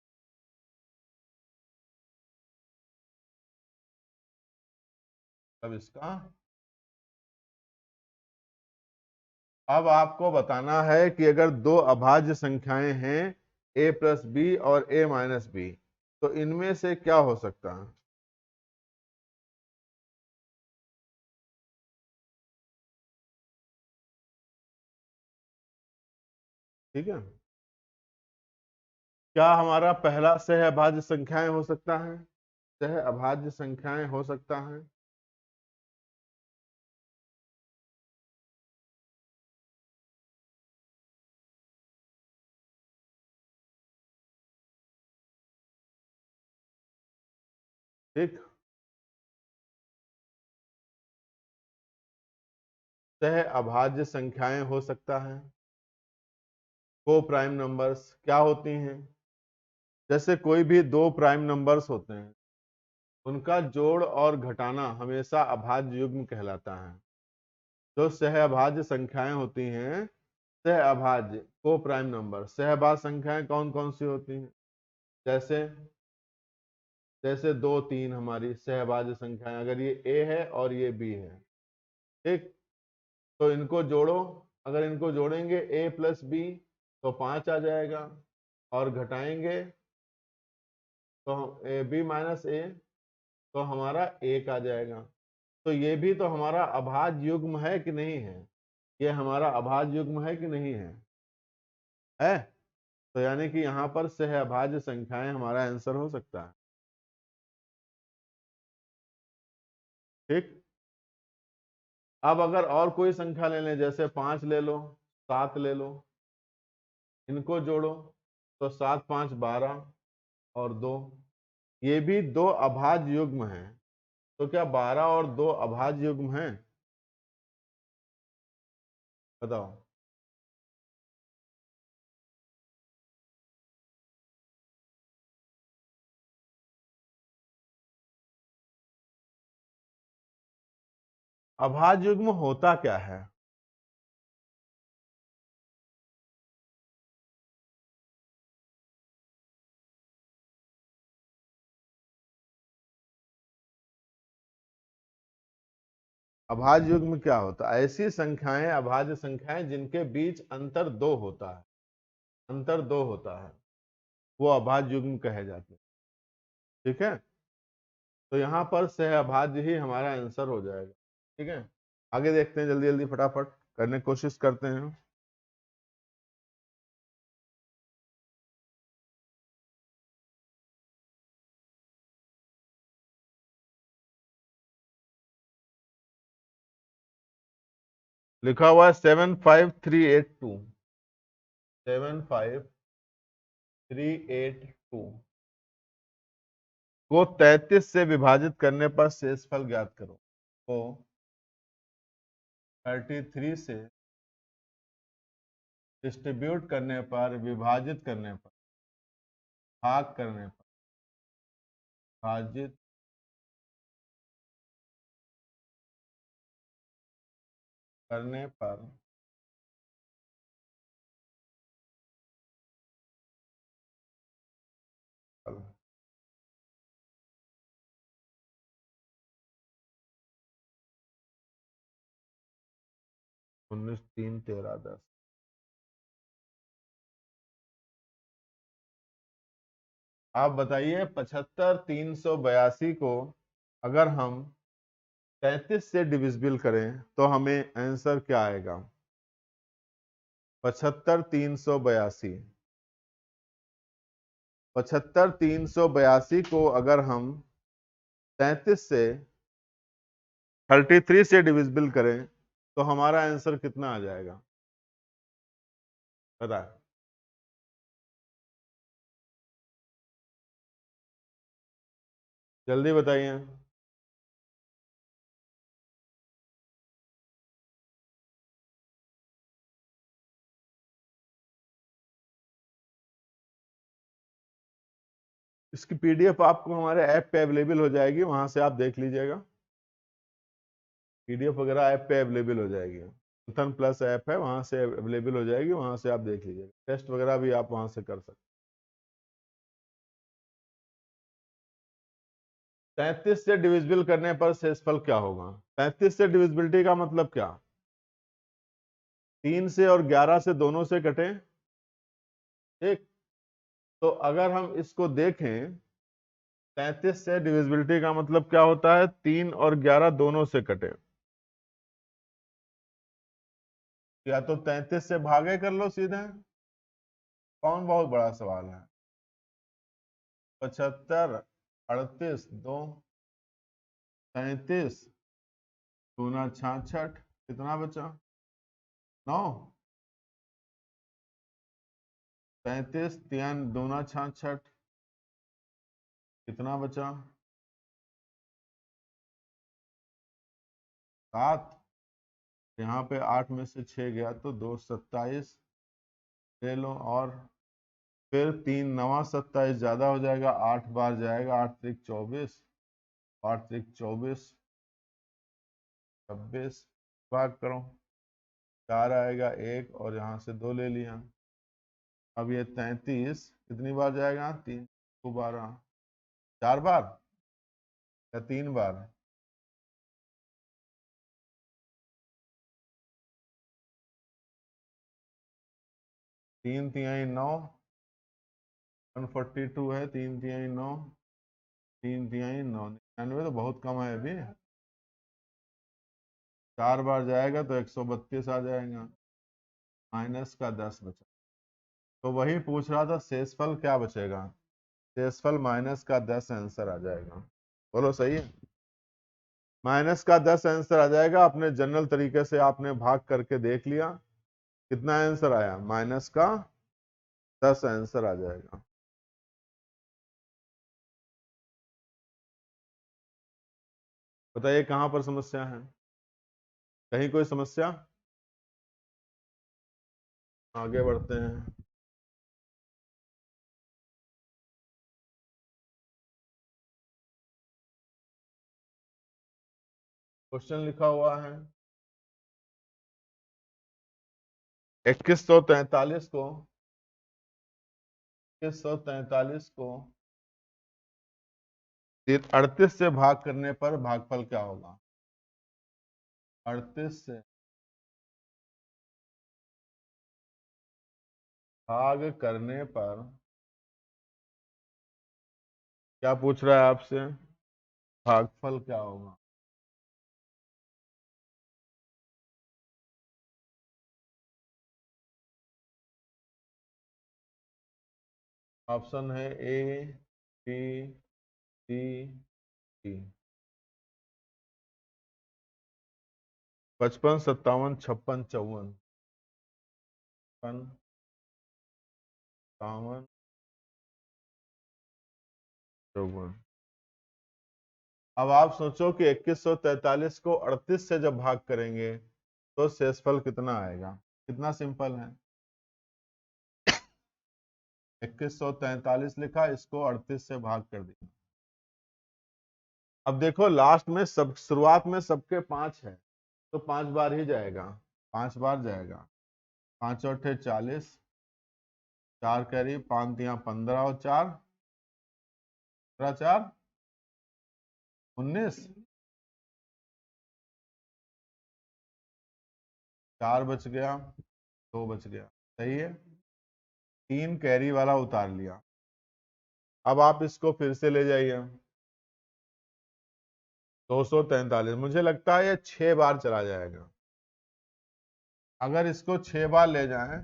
अब इसका अब आपको बताना है कि अगर दो अभाज्य संख्याएं हैं a प्लस बी और a माइनस बी, तो इनमें से क्या हो सकता है? ठीक है, क्या हमारा पहला सह अभाज्य संख्याएं हो सकता है? सह अभाज्य संख्याएं हो सकता है। ठीक, सह अभाज्य संख्याएं हो सकता है। को प्राइम नंबर्स क्या होती हैं? जैसे कोई भी दो प्राइम नंबर्स होते हैं, उनका जोड़ और घटाना हमेशा अभाज्य युग्म कहलाता है। जो सहअभाज्य संख्याएं होती हैं, सहअभाज्य को प्राइम नंबर, सहअभाज्य संख्याएं कौन कौन सी होती हैं? जैसे जैसे 2 3 हमारी सहअभाज्य संख्याएं, अगर ये a है और ये b है, ठीक, तो इनको जोड़ो। अगर इनको जोड़ेंगे a प्लस बी तो 5 आ जाएगा, और घटाएंगे तो b माइनस a तो हमारा 1 आ जाएगा। तो ये भी तो हमारा अभाज्य युग्म है कि नहीं है? ये हमारा अभाज्य युग्म है कि नहीं है? है। तो यानी कि यहाँ पर सहअभाज्य संख्याएं हमारा आंसर हो सकता है। ठीक, अब अगर और कोई संख्या ले लें, जैसे 5 ले लो, 7 ले लो, इनको जोड़ो तो 7 5 12, और 2, ये भी 2 अभाज्य युग्म हैं। तो क्या 12 और 2 अभाज्य युग्म हैं? बताओ। अभाज्य युग्म होता क्या है? अभाज्य युग्म क्या होता है? ऐसी संख्याएं, अभाज्य संख्याएं जिनके बीच अंतर 2 होता है, अंतर 2 होता है, वो अभाज्य युग्म कहे जाते हैं। ठीक है, तो यहाँ पर सह अभाज्य ही हमारा आंसर हो जाएगा। ठीक है, आगे देखते हैं, जल्दी जल्दी फटाफट करने की कोशिश करते हैं। लिखा हुआ है 75382, 75382 को 33 से विभाजित करने पर शेषफल ज्ञात करो। को 33 से डिस्ट्रीब्यूट करने पर, विभाजित करने पर, भाग करने पर, विभाजित करने पर फल। 19, 3, 13, 10। आप बताइए 75,382 को अगर हम 33 से डिविजिबल करें तो हमें आंसर क्या आएगा? 75,382, 75,382 को अगर हम 33 से 33 से डिविजिबल करें तो हमारा आंसर कितना आ जाएगा? पता है? जल्दी बताइए। इसकी पीडीएफ आपको हमारे ऐप पे अवेलेबल हो जाएगी, वहां से आप देख लीजिएगा। पीडीएफ वगैरह ऐप पे अवेलेबल हो जाएगी, मंथन प्लस ऐप है, वहां से अवेलेबल हो जाएगी, वहां से आप देख लीजिएगा। टेस्ट वगैरह भी आप वहां से कर सकते। 33 से डिविजिबल करने पर शेषफल क्या होगा? 33 से डिविजिबिलिटी का मतलब क्या? 3 से और 11 से दोनों से कटें। ठीक, तो अगर हम इसको देखें, 33 से डिविजिबिलिटी का मतलब क्या होता है? 3 और 11 दोनों से कटे। या तो 33 से भागे कर लो सीधे, कौन बहुत बड़ा सवाल है। 75, 38, 2, 33, दूना 66, कितना बचा? 9। 33, 3 दूना 66, कितना बचा? 7। यहाँ पे 8 में से 6 गया तो 2, 27 ले लो, और फिर 3 9 27 ज्यादा हो जाएगा, 8 बार जाएगा, 8 त्रिक 24, 8 त्रिक 24, 26, भाग करो, 4 आएगा 1, और यहाँ से 2 ले लिया। अब ये 33 कितनी बार जाएगा? 3 को 12, 4 बार या 3 बार? 3 तिहाई 9, 142 है, 3 तिहाई 9, 3 तिहाई 9, 99 तो बहुत कम है अभी। 4 बार जाएगा तो 132 आ जाएगा, माइनस का 10 बचा। तो वही पूछ रहा था, शेषफल क्या बचेगा? शेषफल माइनस का 10 आंसर आ जाएगा। बोलो सही है? माइनस का 10 आंसर आ जाएगा। अपने जनरल तरीके से आपने भाग करके देख लिया, कितना आंसर आया? माइनस का 10 आंसर आ जाएगा। बताइए कहां पर समस्या है, कहीं कोई समस्या? आगे बढ़ते हैं। क्वेश्चन लिखा हुआ है 2143 को 2143 को 38 से भाग करने पर भागफल क्या होगा? 38 से भाग करने पर क्या पूछ रहा है आपसे? भागफल क्या होगा? ऑप्शन है ए, बी, सी, डी। 55, 57, 56, 54। 55, 57, 54। अब आप सोचो कि 2143 को 38 से जब भाग करेंगे तो शेषफल कितना आएगा? कितना सिंपल है। 2143 लिखा, इसको 38 से भाग कर दिया। अब देखो लास्ट में सब, शुरुआत में सबके 5 है तो 5 बार ही जाएगा, 5 बार जाएगा। 5 और 40, 4 कैरी, 5 यहाँ 15 और 4 4 19, 4 बच गया, 2 बच गया। सही है, 3 कैरी वाला उतार लिया। अब आप इसको फिर से ले जाइए। 243, मुझे लगता है ये 6 बार चला जाएगा। अगर इसको 6 बार ले जाएं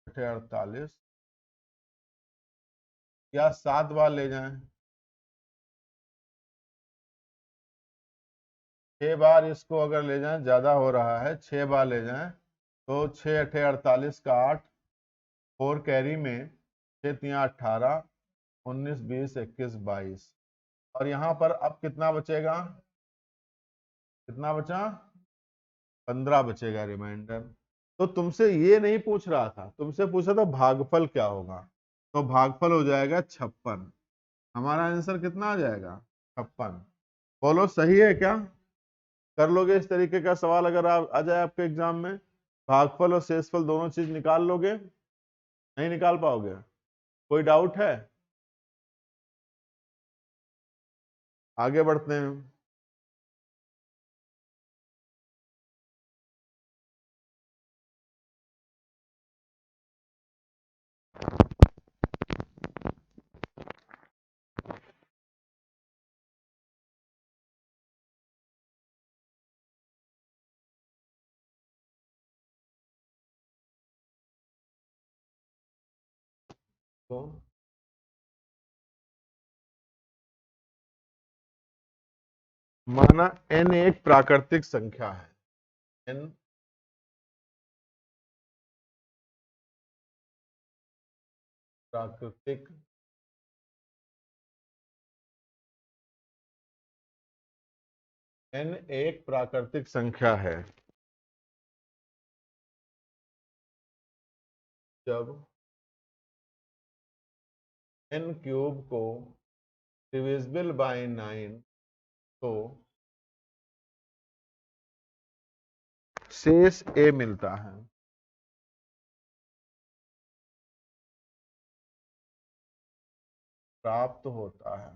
48, या 7 बार ले जाएं, 6 बार इसको अगर ले जाएं, ज्यादा हो रहा है, 6 बार ले जाएं तो 6 अठे 48 का 8, 4 कैरी में 6 तिया 18, 19, 20, 21, 22। और यहाँ पर अब कितना बचेगा? कितना बचा? 15 बचेगा रिमाइंडर। तो तुमसे ये नहीं पूछ रहा था, तुमसे पूछा था भागफल क्या होगा। तो भागफल हो जाएगा 56। हमारा आंसर कितना आ जाएगा? 56। बोलो सही है क्या? कर लोगे इस तरीके का सवाल अगर आप आ जाए आपके एग्जाम में? भागफल और शेषफल दोनों चीज निकाल लोगे? नहीं निकाल पाओगे? कोई डाउट है? आगे बढ़ते हैं। तो माना n एक प्राकृतिक संख्या है। n प्राकृतिक n एक प्राकृतिक संख्या है। जब n क्यूब को डिविजिबल बाय 9 तो शेष a मिलता है। प्राप्त होता है,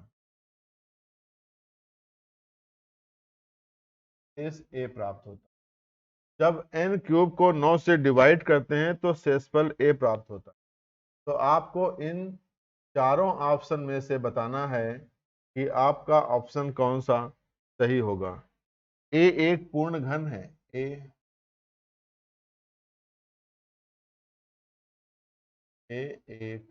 शेष a प्राप्त होता है। जब n क्यूब को 9 से डिवाइड करते हैं तो शेषफल a प्राप्त होता है। तो आपको इन चारों ऑप्शन में से बताना है कि आपका ऑप्शन कौन सा सही होगा। a एक पूर्ण घन है। a एक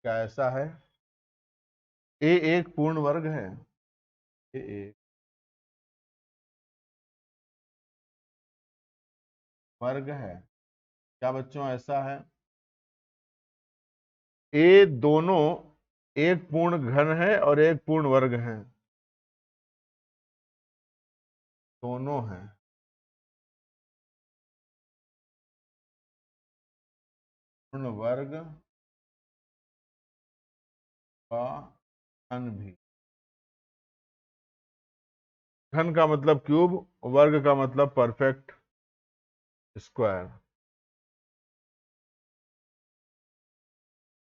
क्या ऐसा है? a एक पूर्ण वर्ग है। a एक वर्ग है। क्या बच्चों ऐसा है? ये दोनों एक पूर्ण घन है और एक पूर्ण वर्ग है, दोनों हैं। पूर्ण वर्ग का घन भी। घन का मतलब क्यूब, वर्ग का मतलब परफेक्ट स्क्वायर।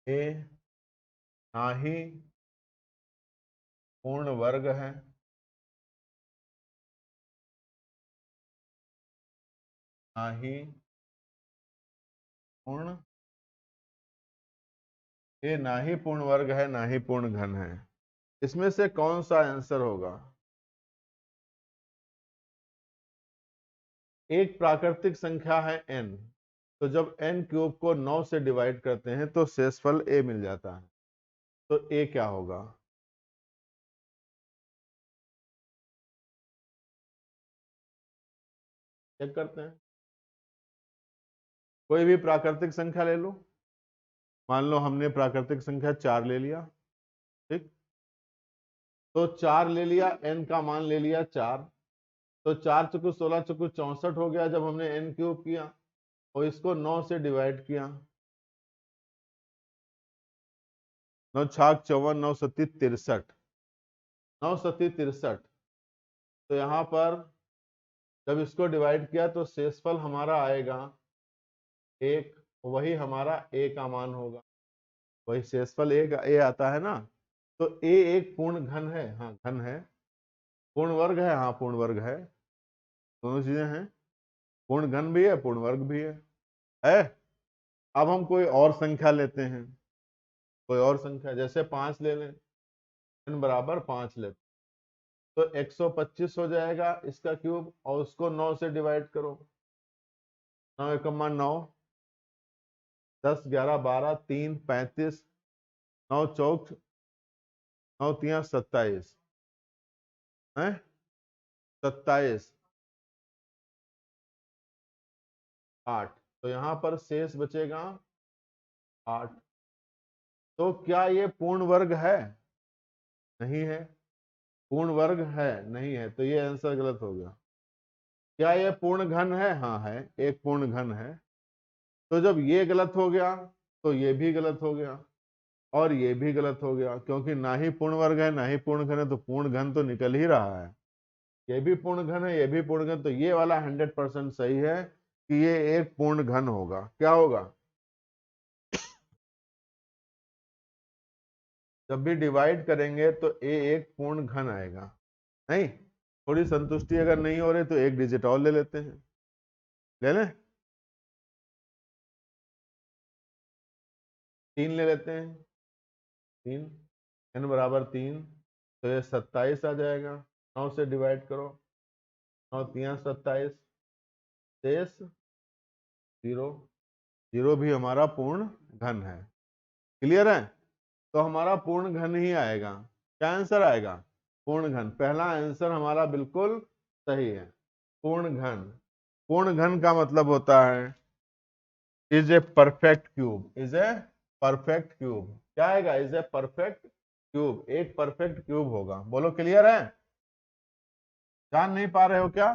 ये ना ही पूर्ण वर्ग है ना ही पूर्ण, ये ना ही पूर्ण वर्ग है ना ही पूर्ण घन है। इसमें से कौन सा आंसर होगा? एक प्राकृतिक संख्या है n, तो जब n क्यूब को 9 से डिवाइड करते हैं तो शेषफल a मिल जाता है, तो a क्या होगा? चेक करते हैं। कोई भी प्राकृतिक संख्या ले लो। मान लो हमने प्राकृतिक संख्या 4 ले लिया, ठीक। तो 4 ले लिया, n का मान ले लिया 4, तो 4 चुकू 16 चुकू 64 हो गया जब हमने n क्यूब किया और इसको 9 से डिवाइड किया। 9 छाक 54, 9 सत्ती 63, 9 सत्ती 63। तो यहाँ पर जब इसको डिवाइड किया तो शेषफल हमारा आएगा 1, वही हमारा a का मान होगा, वही शेषफल a आता है ना। तो a एक पूर्ण घन है, हाँ घन है। पूर्ण वर्ग है, हाँ पूर्ण वर्ग है। दोनों चीजें हैं, पूर्ण घन भी है पूर्ण वर्ग भी है। अब हम कोई और संख्या लेते हैं, कोई और संख्या जैसे 5 ले लें, n बराबर 5 लेते, तो 125 हो जाएगा इसका क्यूब और उसको 9 से डिवाइड करो। 9 एकम 9, 10 11 12 3 35, 9 चौक 9 तिया 27 है, 27 8। तो यहाँ पर शेष बचेगा 8। तो क्या ये पूर्ण वर्ग है? नहीं है। पूर्ण वर्ग है? नहीं है, तो ये आंसर गलत हो गया। क्या ये पूर्ण घन है? हाँ है, एक पूर्ण घन है। तो जब ये गलत हो गया तो ये भी गलत हो गया और ये भी गलत हो गया, क्योंकि ना ही पूर्ण वर्ग है ना ही पूर्ण घन है, तो पूर्ण घन तो निकल ही रहा है। ये भी पूर्ण घन है ये भी पूर्ण घन, तो ये वाला 100% सही है कि ये एक पूर्ण घन होगा। क्या होगा? जब भी डिवाइड करेंगे तो ए एक पूर्ण घन आएगा। नहीं, थोड़ी संतुष्टि अगर नहीं हो रही तो एक डिजिट और ले लेते हैं, ले लें, 3 ले लेते हैं। 3, n बराबर 3, तो ये 27 आ जाएगा। 9 से डिवाइड करो, 9 तिया 27, शेष 0। 0 भी हमारा पूर्ण घन है। क्लियर है? तो हमारा पूर्ण घन ही आएगा। क्या आंसर आएगा? पूर्ण घन। पहला आंसर हमारा बिल्कुल सही है, पूर्ण घन। पूर्ण घन का मतलब होता है is a perfect cube, is a perfect cube. क्या आएगा? इज ए परफेक्ट क्यूब, एक परफेक्ट क्यूब होगा। बोलो क्लियर है? जान नहीं पा रहे हो क्या?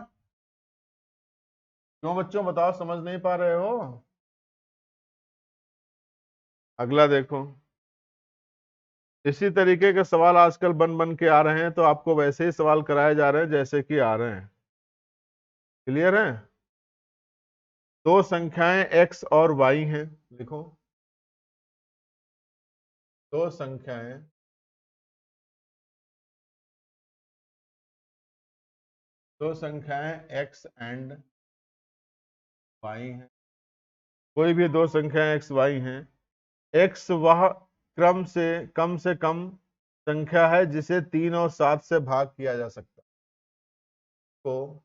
क्यों बच्चों बताओ, समझ नहीं पा रहे हो? अगला देखो। इसी तरीके के सवाल आजकल बन बन के आ रहे हैं, तो आपको वैसे ही सवाल कराए जा रहे हैं जैसे कि आ रहे हैं। क्लियर है? दो संख्याएं x और y हैं, लिखो। दो संख्याएं x एंड y हैं। कोई भी दो संख्याएं x y हैं। x वह क्रम से कम संख्या है जिसे 3 और 7 से भाग किया जा सकता है। तो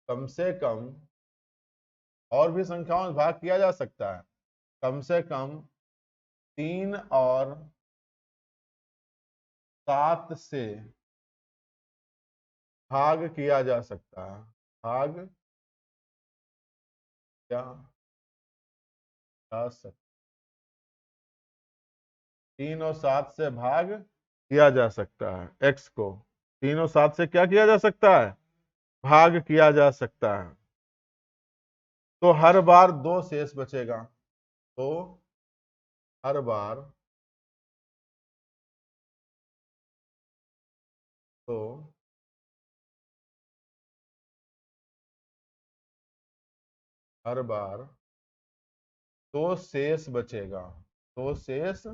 कम से कम, और भी संख्याओं में भाग किया जा सकता है, कम से कम 3 और 7 से भाग किया जा सकता है, भाग क्या जा सकता, 3 और 7 से भाग किया जा सकता है, x को 3 और 7 से क्या किया जा सकता है, भाग किया जा सकता है। तो हर बार 2 शेष बचेगा, तो हर बार तो हर बार 2 शेष बचेगा, 2 शेष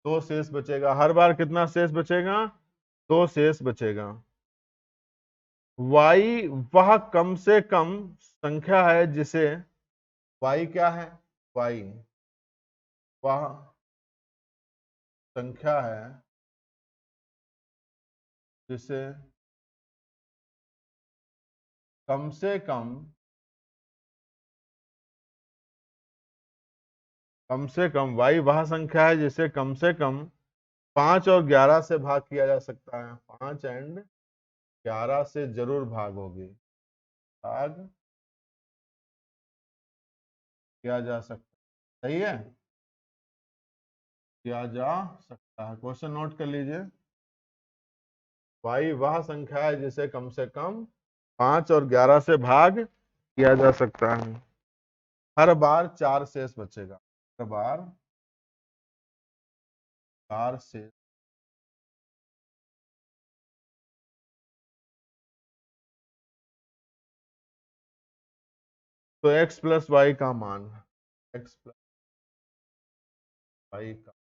2 शेष बचेगा, हर बार कितना शेष बचेगा, 2 शेष बचेगा। y वह कम से कम संख्या है जिसे, y क्या है, y वह संख्या है जिसे कम से कम y वह संख्या है जिसे कम से कम 5 और 11 से भाग किया जा सकता है, 5 एंड 11 से जरूर भाग होगी, भाग किया जा सकता, सही है, किया जा सकता है। क्वेश्चन नोट कर लीजिए, y वह संख्या है जिसे कम से कम 5 और 11 से भाग किया जा सकता है, हर बार 4 शेष बचेगा, हर बार 4 शेष, तो x प्लस वाई का मान, x प्लस वाई का,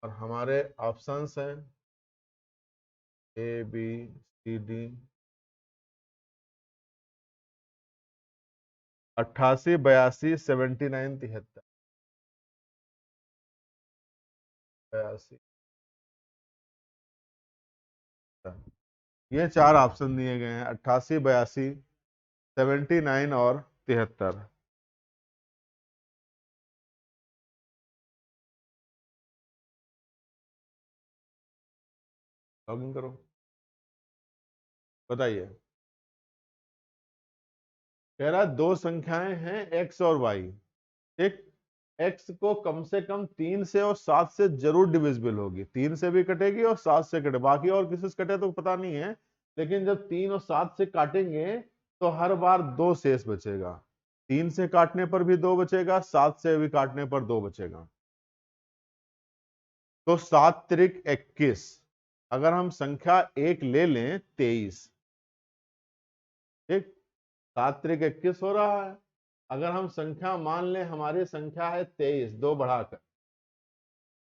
और हमारे ऑप्शंस हैं ए बी सी डी, 88, 82, 79, 73, 82, ये 4 ऑप्शन दिए गए हैं, 88, 82, 79 और 73। लॉगिन करो, बताइए। कह रहा दो संख्याएं हैं x और y, एक x को कम से कम 3 से और 7 से जरूर डिविजिबल होगी, 3 से भी कटेगी और 7 से कटे, बाकी और किसी से कटे तो पता नहीं है, लेकिन जब 3 और 7 से काटेंगे तो हर बार 2 शेष बचेगा, 3 से काटने पर भी 2 बचेगा, 7 से भी काटने पर 2 बचेगा, तो 7 त्रिक 21, अगर हम संख्या 1 ले लें 23, ठीक, 7 त्रिक 21 हो रहा है, अगर हम संख्या मान लें हमारी संख्या है 23, 2 बढ़ाकर,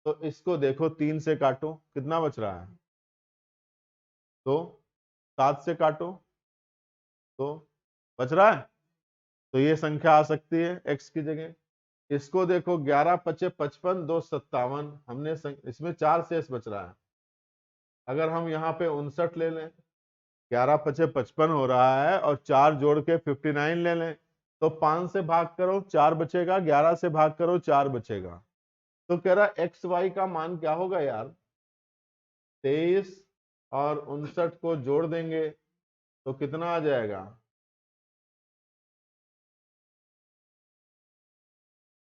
तो इसको देखो 3 से काटो कितना बच रहा है, तो 7 से काटो तो बच रहा है, तो ये संख्या आ सकती है x की जगह। इसको देखो 11 पचे 55, 2 57, हमने इसमें 4 शेष बच रहा है, अगर हम यहाँ पे 59 ले लें, 11 पचे 55 हो रहा है और 4 जोड़ के 59 ले लें, तो 5 से भाग करो 4 बचेगा, 11 से भाग करो 4 बचेगा, तो कह रहा एक्स वाई का मान क्या होगा यार, 23 और 59 को जोड़ देंगे तो कितना आ जाएगा,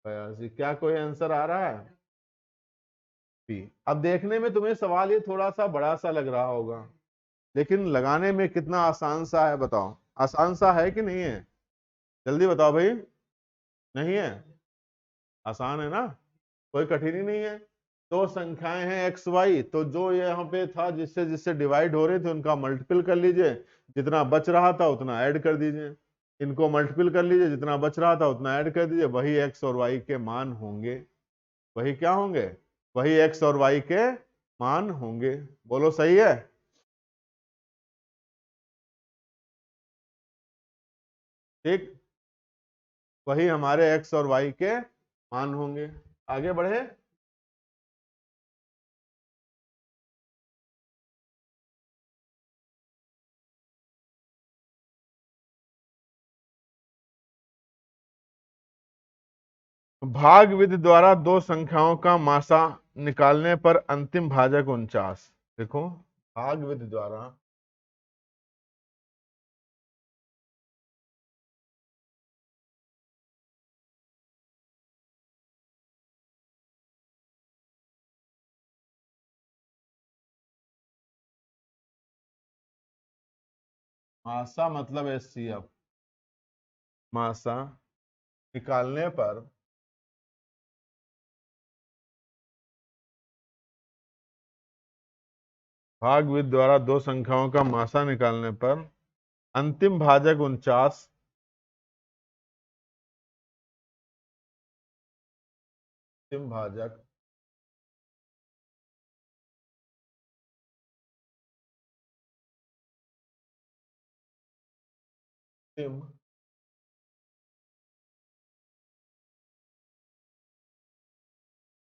82। क्या कोई आंसर आ रहा है, बी। अब देखने में तुम्हें सवाल ये थोड़ा सा बड़ा सा लग रहा होगा, लेकिन लगाने में कितना आसान सा है, बताओ आसान सा है कि नहीं है, जल्दी बताओ भाई, नहीं है, आसान है ना, कोई कठिनाई नहीं है। दो संख्याएं हैं एक्स वाई, तो जो यहाँ पे था जिससे जिससे डिवाइड हो रहे थे उनका मल्टीपल कर लीजिए, जितना बच रहा था उतना ऐड कर दीजिए, इनको मल्टीपल कर लीजिए, जितना बच रहा था उतना ऐड कर दीजिए, वही एक्स और वाई के मान होंगे, वही क्या होंगे, वही एक्स और वाई के मान होंगे, बोलो सही है, ठीक, वही हमारे एक्स और वाई के मान होंगे। आगे बढ़े, भाग विधि द्वारा दो संख्याओं का मासा निकालने पर अंतिम भाजक 49। देखो, भाग विधि द्वारा मासा मतलब HCF, मासा निकालने पर भाग विधि द्वारा दो संख्याओं का मासा निकालने पर अंतिम भाजक 49, अंतिम भाजक अंतिम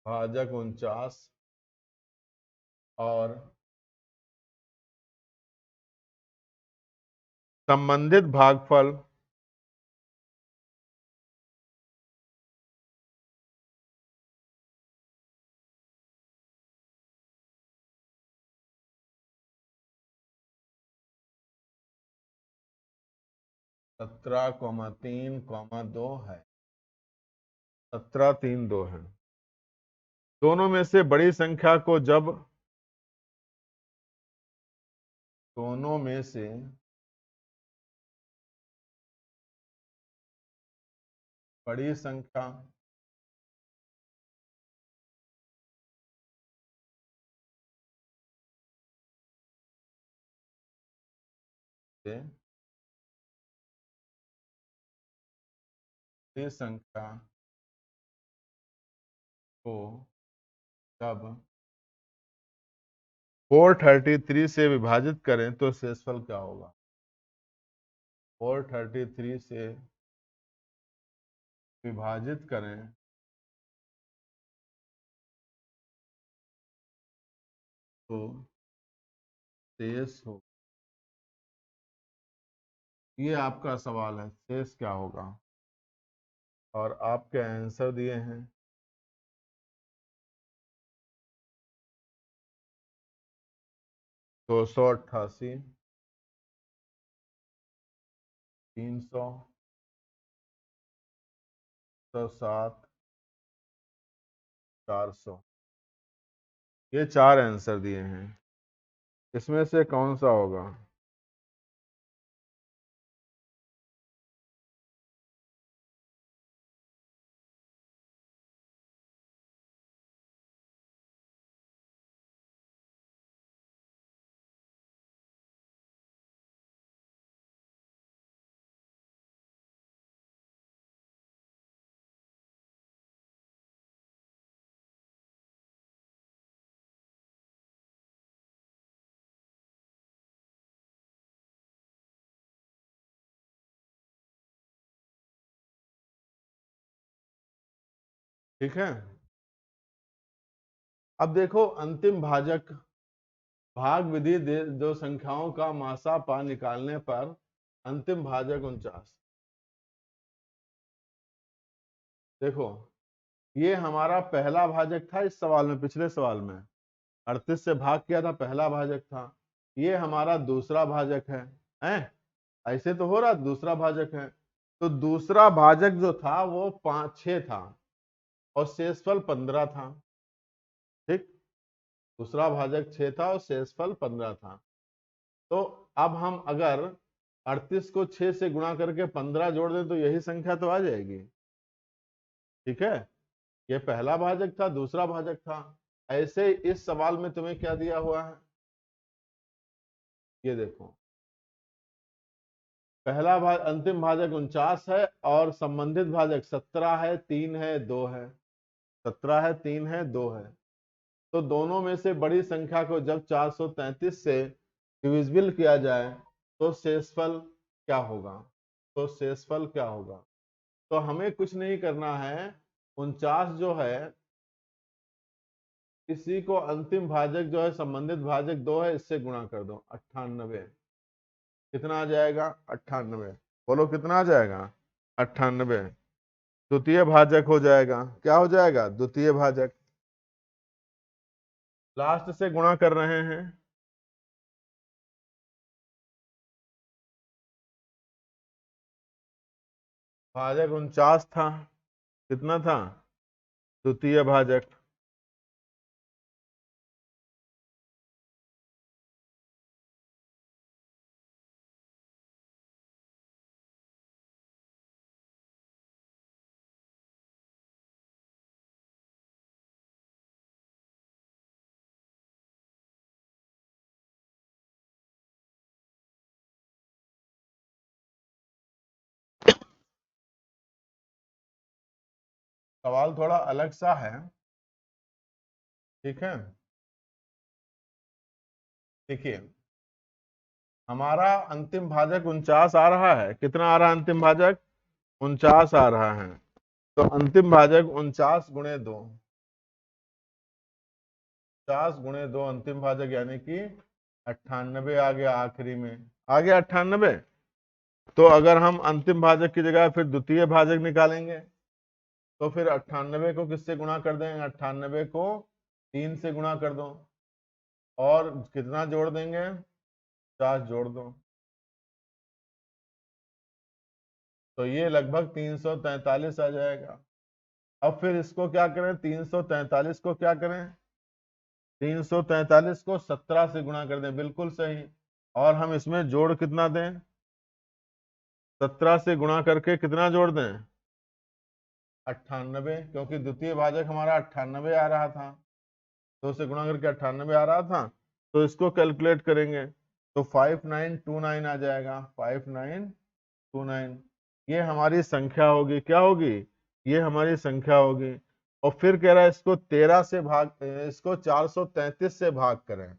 भाजक 49 और संबंधित भागफल सत्रह कौमा तीन कौमा दो है, 17 3 2 है। दोनों में से बड़ी संख्या को जब दोनों में से बड़ी संख्या से बड़ी संख्या को जब 433 से विभाजित करें तो शेषफल क्या होगा? 433 से विभाजित करें तो शेष हो, ये आपका सवाल है, शेष क्या होगा? और आपके आंसर दिए हैं 288, 300, 107, 400। ये चार आंसर दिए हैं, इसमें से कौन सा होगा? ठीक है, अब देखो अंतिम भाजक भाग विधि दो संख्याओं का मासा पा निकालने पर अंतिम भाजक 49। देखो, ये हमारा पहला भाजक था इस सवाल में, पिछले सवाल में 38 से भाग किया था, पहला भाजक था। ये हमारा दूसरा भाजक है, हैं? ऐसे तो हो रहा, दूसरा भाजक है। तो दूसरा भाजक जो था वो 6 था और शेषफल 15 था। ठीक, दूसरा भाजक 6 था और शेषफल 15 था। तो अब हम अगर 38 को 6 से गुणा करके 15 जोड़ दें तो यही संख्या तो आ जाएगी। ठीक है, ये पहला भाजक था, दूसरा भाजक था। ऐसे इस सवाल में तुम्हें क्या दिया हुआ है, ये देखो, पहला भाग अंतिम भाजक 49 है और संबंधित भाजक 17 है, 3 है, 2 है। 17 है, 3 है, 2 है। तो दोनों में से बड़ी संख्या को जब 433 से डिविजिबल किया जाए तो शेषफल क्या होगा? तो शेषफल क्या होगा? तो हमें कुछ नहीं करना है, 49 जो है इसी को अंतिम भाजक जो है संबंधित भाजक 2 है, इससे गुणा कर दो, 98। कितना आ जाएगा? 98। बोलो कितना आ जाएगा? 98। द्वितीय भाजक हो जाएगा। क्या हो जाएगा? द्वितीय भाजक। लास्ट से गुणा कर रहे हैं। भाजक 49 था। कितना था? द्वितीय भाजक। सवाल थोड़ा अलग सा है, ठीक है। देखिए, हमारा अंतिम भाजक 49 आ रहा है। कितना आ रहा है अंतिम भाजक? 49 आ रहा है। तो अंतिम भाजक 49 × 2, 50 × 2 अंतिम भाजक, यानी कि 98 आ गया आखिरी में। आ गया 98। तो अगर हम अंतिम भाजक की जगह फिर द्वितीय भाजक निकालेंगे, तो फिर 98 को किससे गुणा कर देंगे? 98 को 3 से गुणा कर दो, और कितना जोड़ देंगे? 50 जोड़ दो। तो ये लगभग 343 आ जाएगा। अब फिर इसको क्या करें? 343 को क्या करें? 343 को 17 से गुणा कर दें। बिल्कुल सही। और हम इसमें जोड़ कितना दें? 17 से गुणा करके कितना जोड़ दें? 98, क्योंकि द्वितीय भाजक हमारा 98 आ रहा था, तो उसे गुणा करके 98 आ रहा था। तो इसको कैलकुलेट करेंगे तो 5929 आ जाएगा। 5929 ये हमारी संख्या होगी। क्या होगी? ये हमारी संख्या होगी। और फिर कह रहा है इसको 13 से भाग, इसको 433 से भाग करें।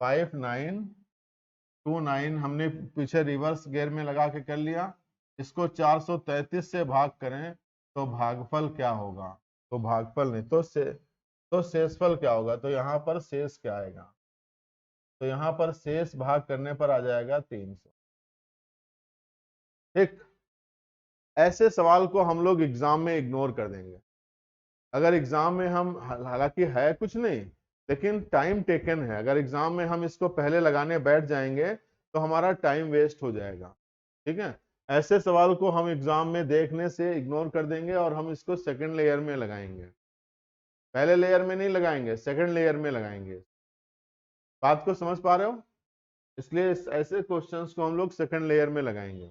5929 हमने पीछे रिवर्स गियर में लगा के कर लिया। इसको 433 से भाग करें तो भागफल क्या होगा? तो भागफल नहीं तो शेषफल क्या होगा? तो यहाँ पर शेष क्या आएगा? तो यहाँ पर शेष भाग करने पर आ जाएगा 300। ठीक। ऐसे सवाल को हम लोग एग्जाम में इग्नोर कर देंगे। अगर एग्जाम में हम, हालांकि है कुछ नहीं, लेकिन टाइम टेकन है, अगर एग्जाम में हम इसको पहले लगाने बैठ जाएंगे तो हमारा टाइम वेस्ट हो जाएगा। ठीक है। ऐसे सवाल को हम एग्जाम में देखने से इग्नोर कर देंगे और हम इसको सेकंड लेयर में लगाएंगे। पहले लेयर में नहीं लगाएंगे, सेकंड लेयर में लगाएंगे। बात को समझ पा रहे हो? इसलिए ऐसे क्वेश्चंस को हम लोग सेकंड लेयर में लगाएंगे।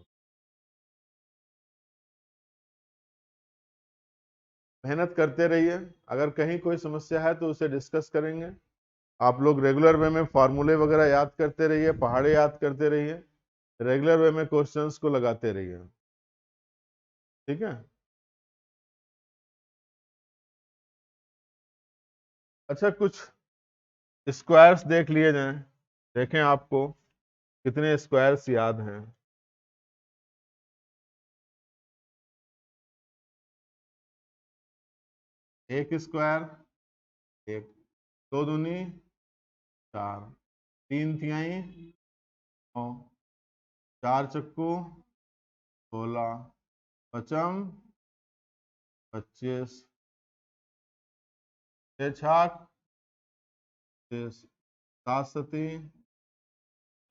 मेहनत करते रहिए। अगर कहीं कोई समस्या है तो उसे डिस्कस करेंगे। आप लोग रेगुलर वे में फार्मूले वगैरह याद करते रहिए, पहाड़े याद करते रहिए, रेगुलर वे में क्वेश्चंस को लगाते रहिए। ठीक है। अच्छा, कुछ स्क्वायर्स देख लिए जाएं। देखें आपको कितने स्क्वायर्स याद हैं। एक स्क्वायर, एक। दो दूनी 4, तीन तिहाई 9, चार चक्कू 16, पचम 25, छह छाक 30, सात सती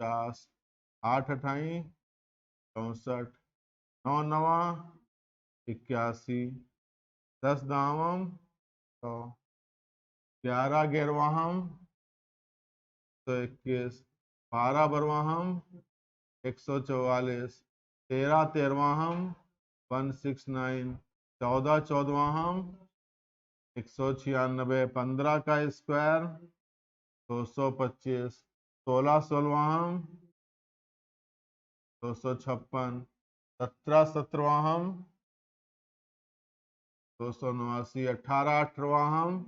50, आठ अठाई 64, नौ नवा 81, 10 दावम 100, 11 गिरवाहम 121, 12 बरवाहम 144, 13 तेरवाहम 169, 14 चौदवाहम 196, 15 का स्क्वायर 225, 16 सोलवाहम 256, 17 सत्रवाहम 289, 18 अठारवाहम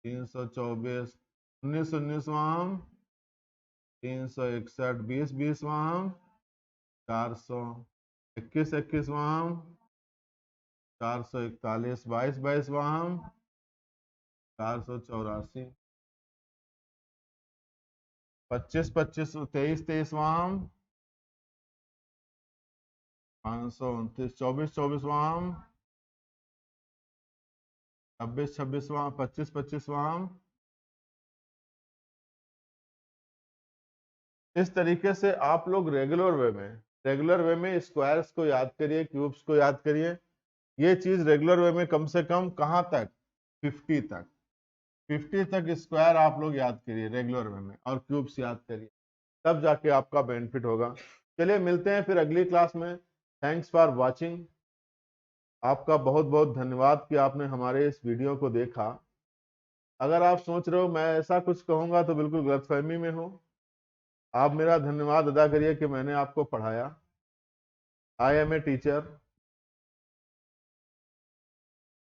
324, 19 19वाहम 361, 20 20वाहम 400, 21 21वाहम 441, 22 22वाहम 484, 25 25 23 23वाहम 529, 24 24वाहम 26 26वां 25 25वां। इस तरीके से आप लोग रेगुलर वे में स्क्वायर्स को याद करिए, क्यूब्स को याद करिए। ये चीज रेगुलर वे में कम से कम कहाँ तक, 50 तक, 50 तक स्क्वायर आप लोग याद करिए रेगुलर वे में, और क्यूब्स याद करिए, तब जाके आपका बेनिफिट होगा। चलिए मिलते हैं फिर अगली क्लास में। Thanks for watching. आपका बहुत बहुत धन्यवाद कि आपने हमारे इस वीडियो को देखा। अगर आप सोच रहे हो मैं ऐसा कुछ कहूंगा तो बिल्कुल गलतफहमी में हो। आप मेरा धन्यवाद अदा करिए कि मैंने आपको पढ़ाया। I am a teacher.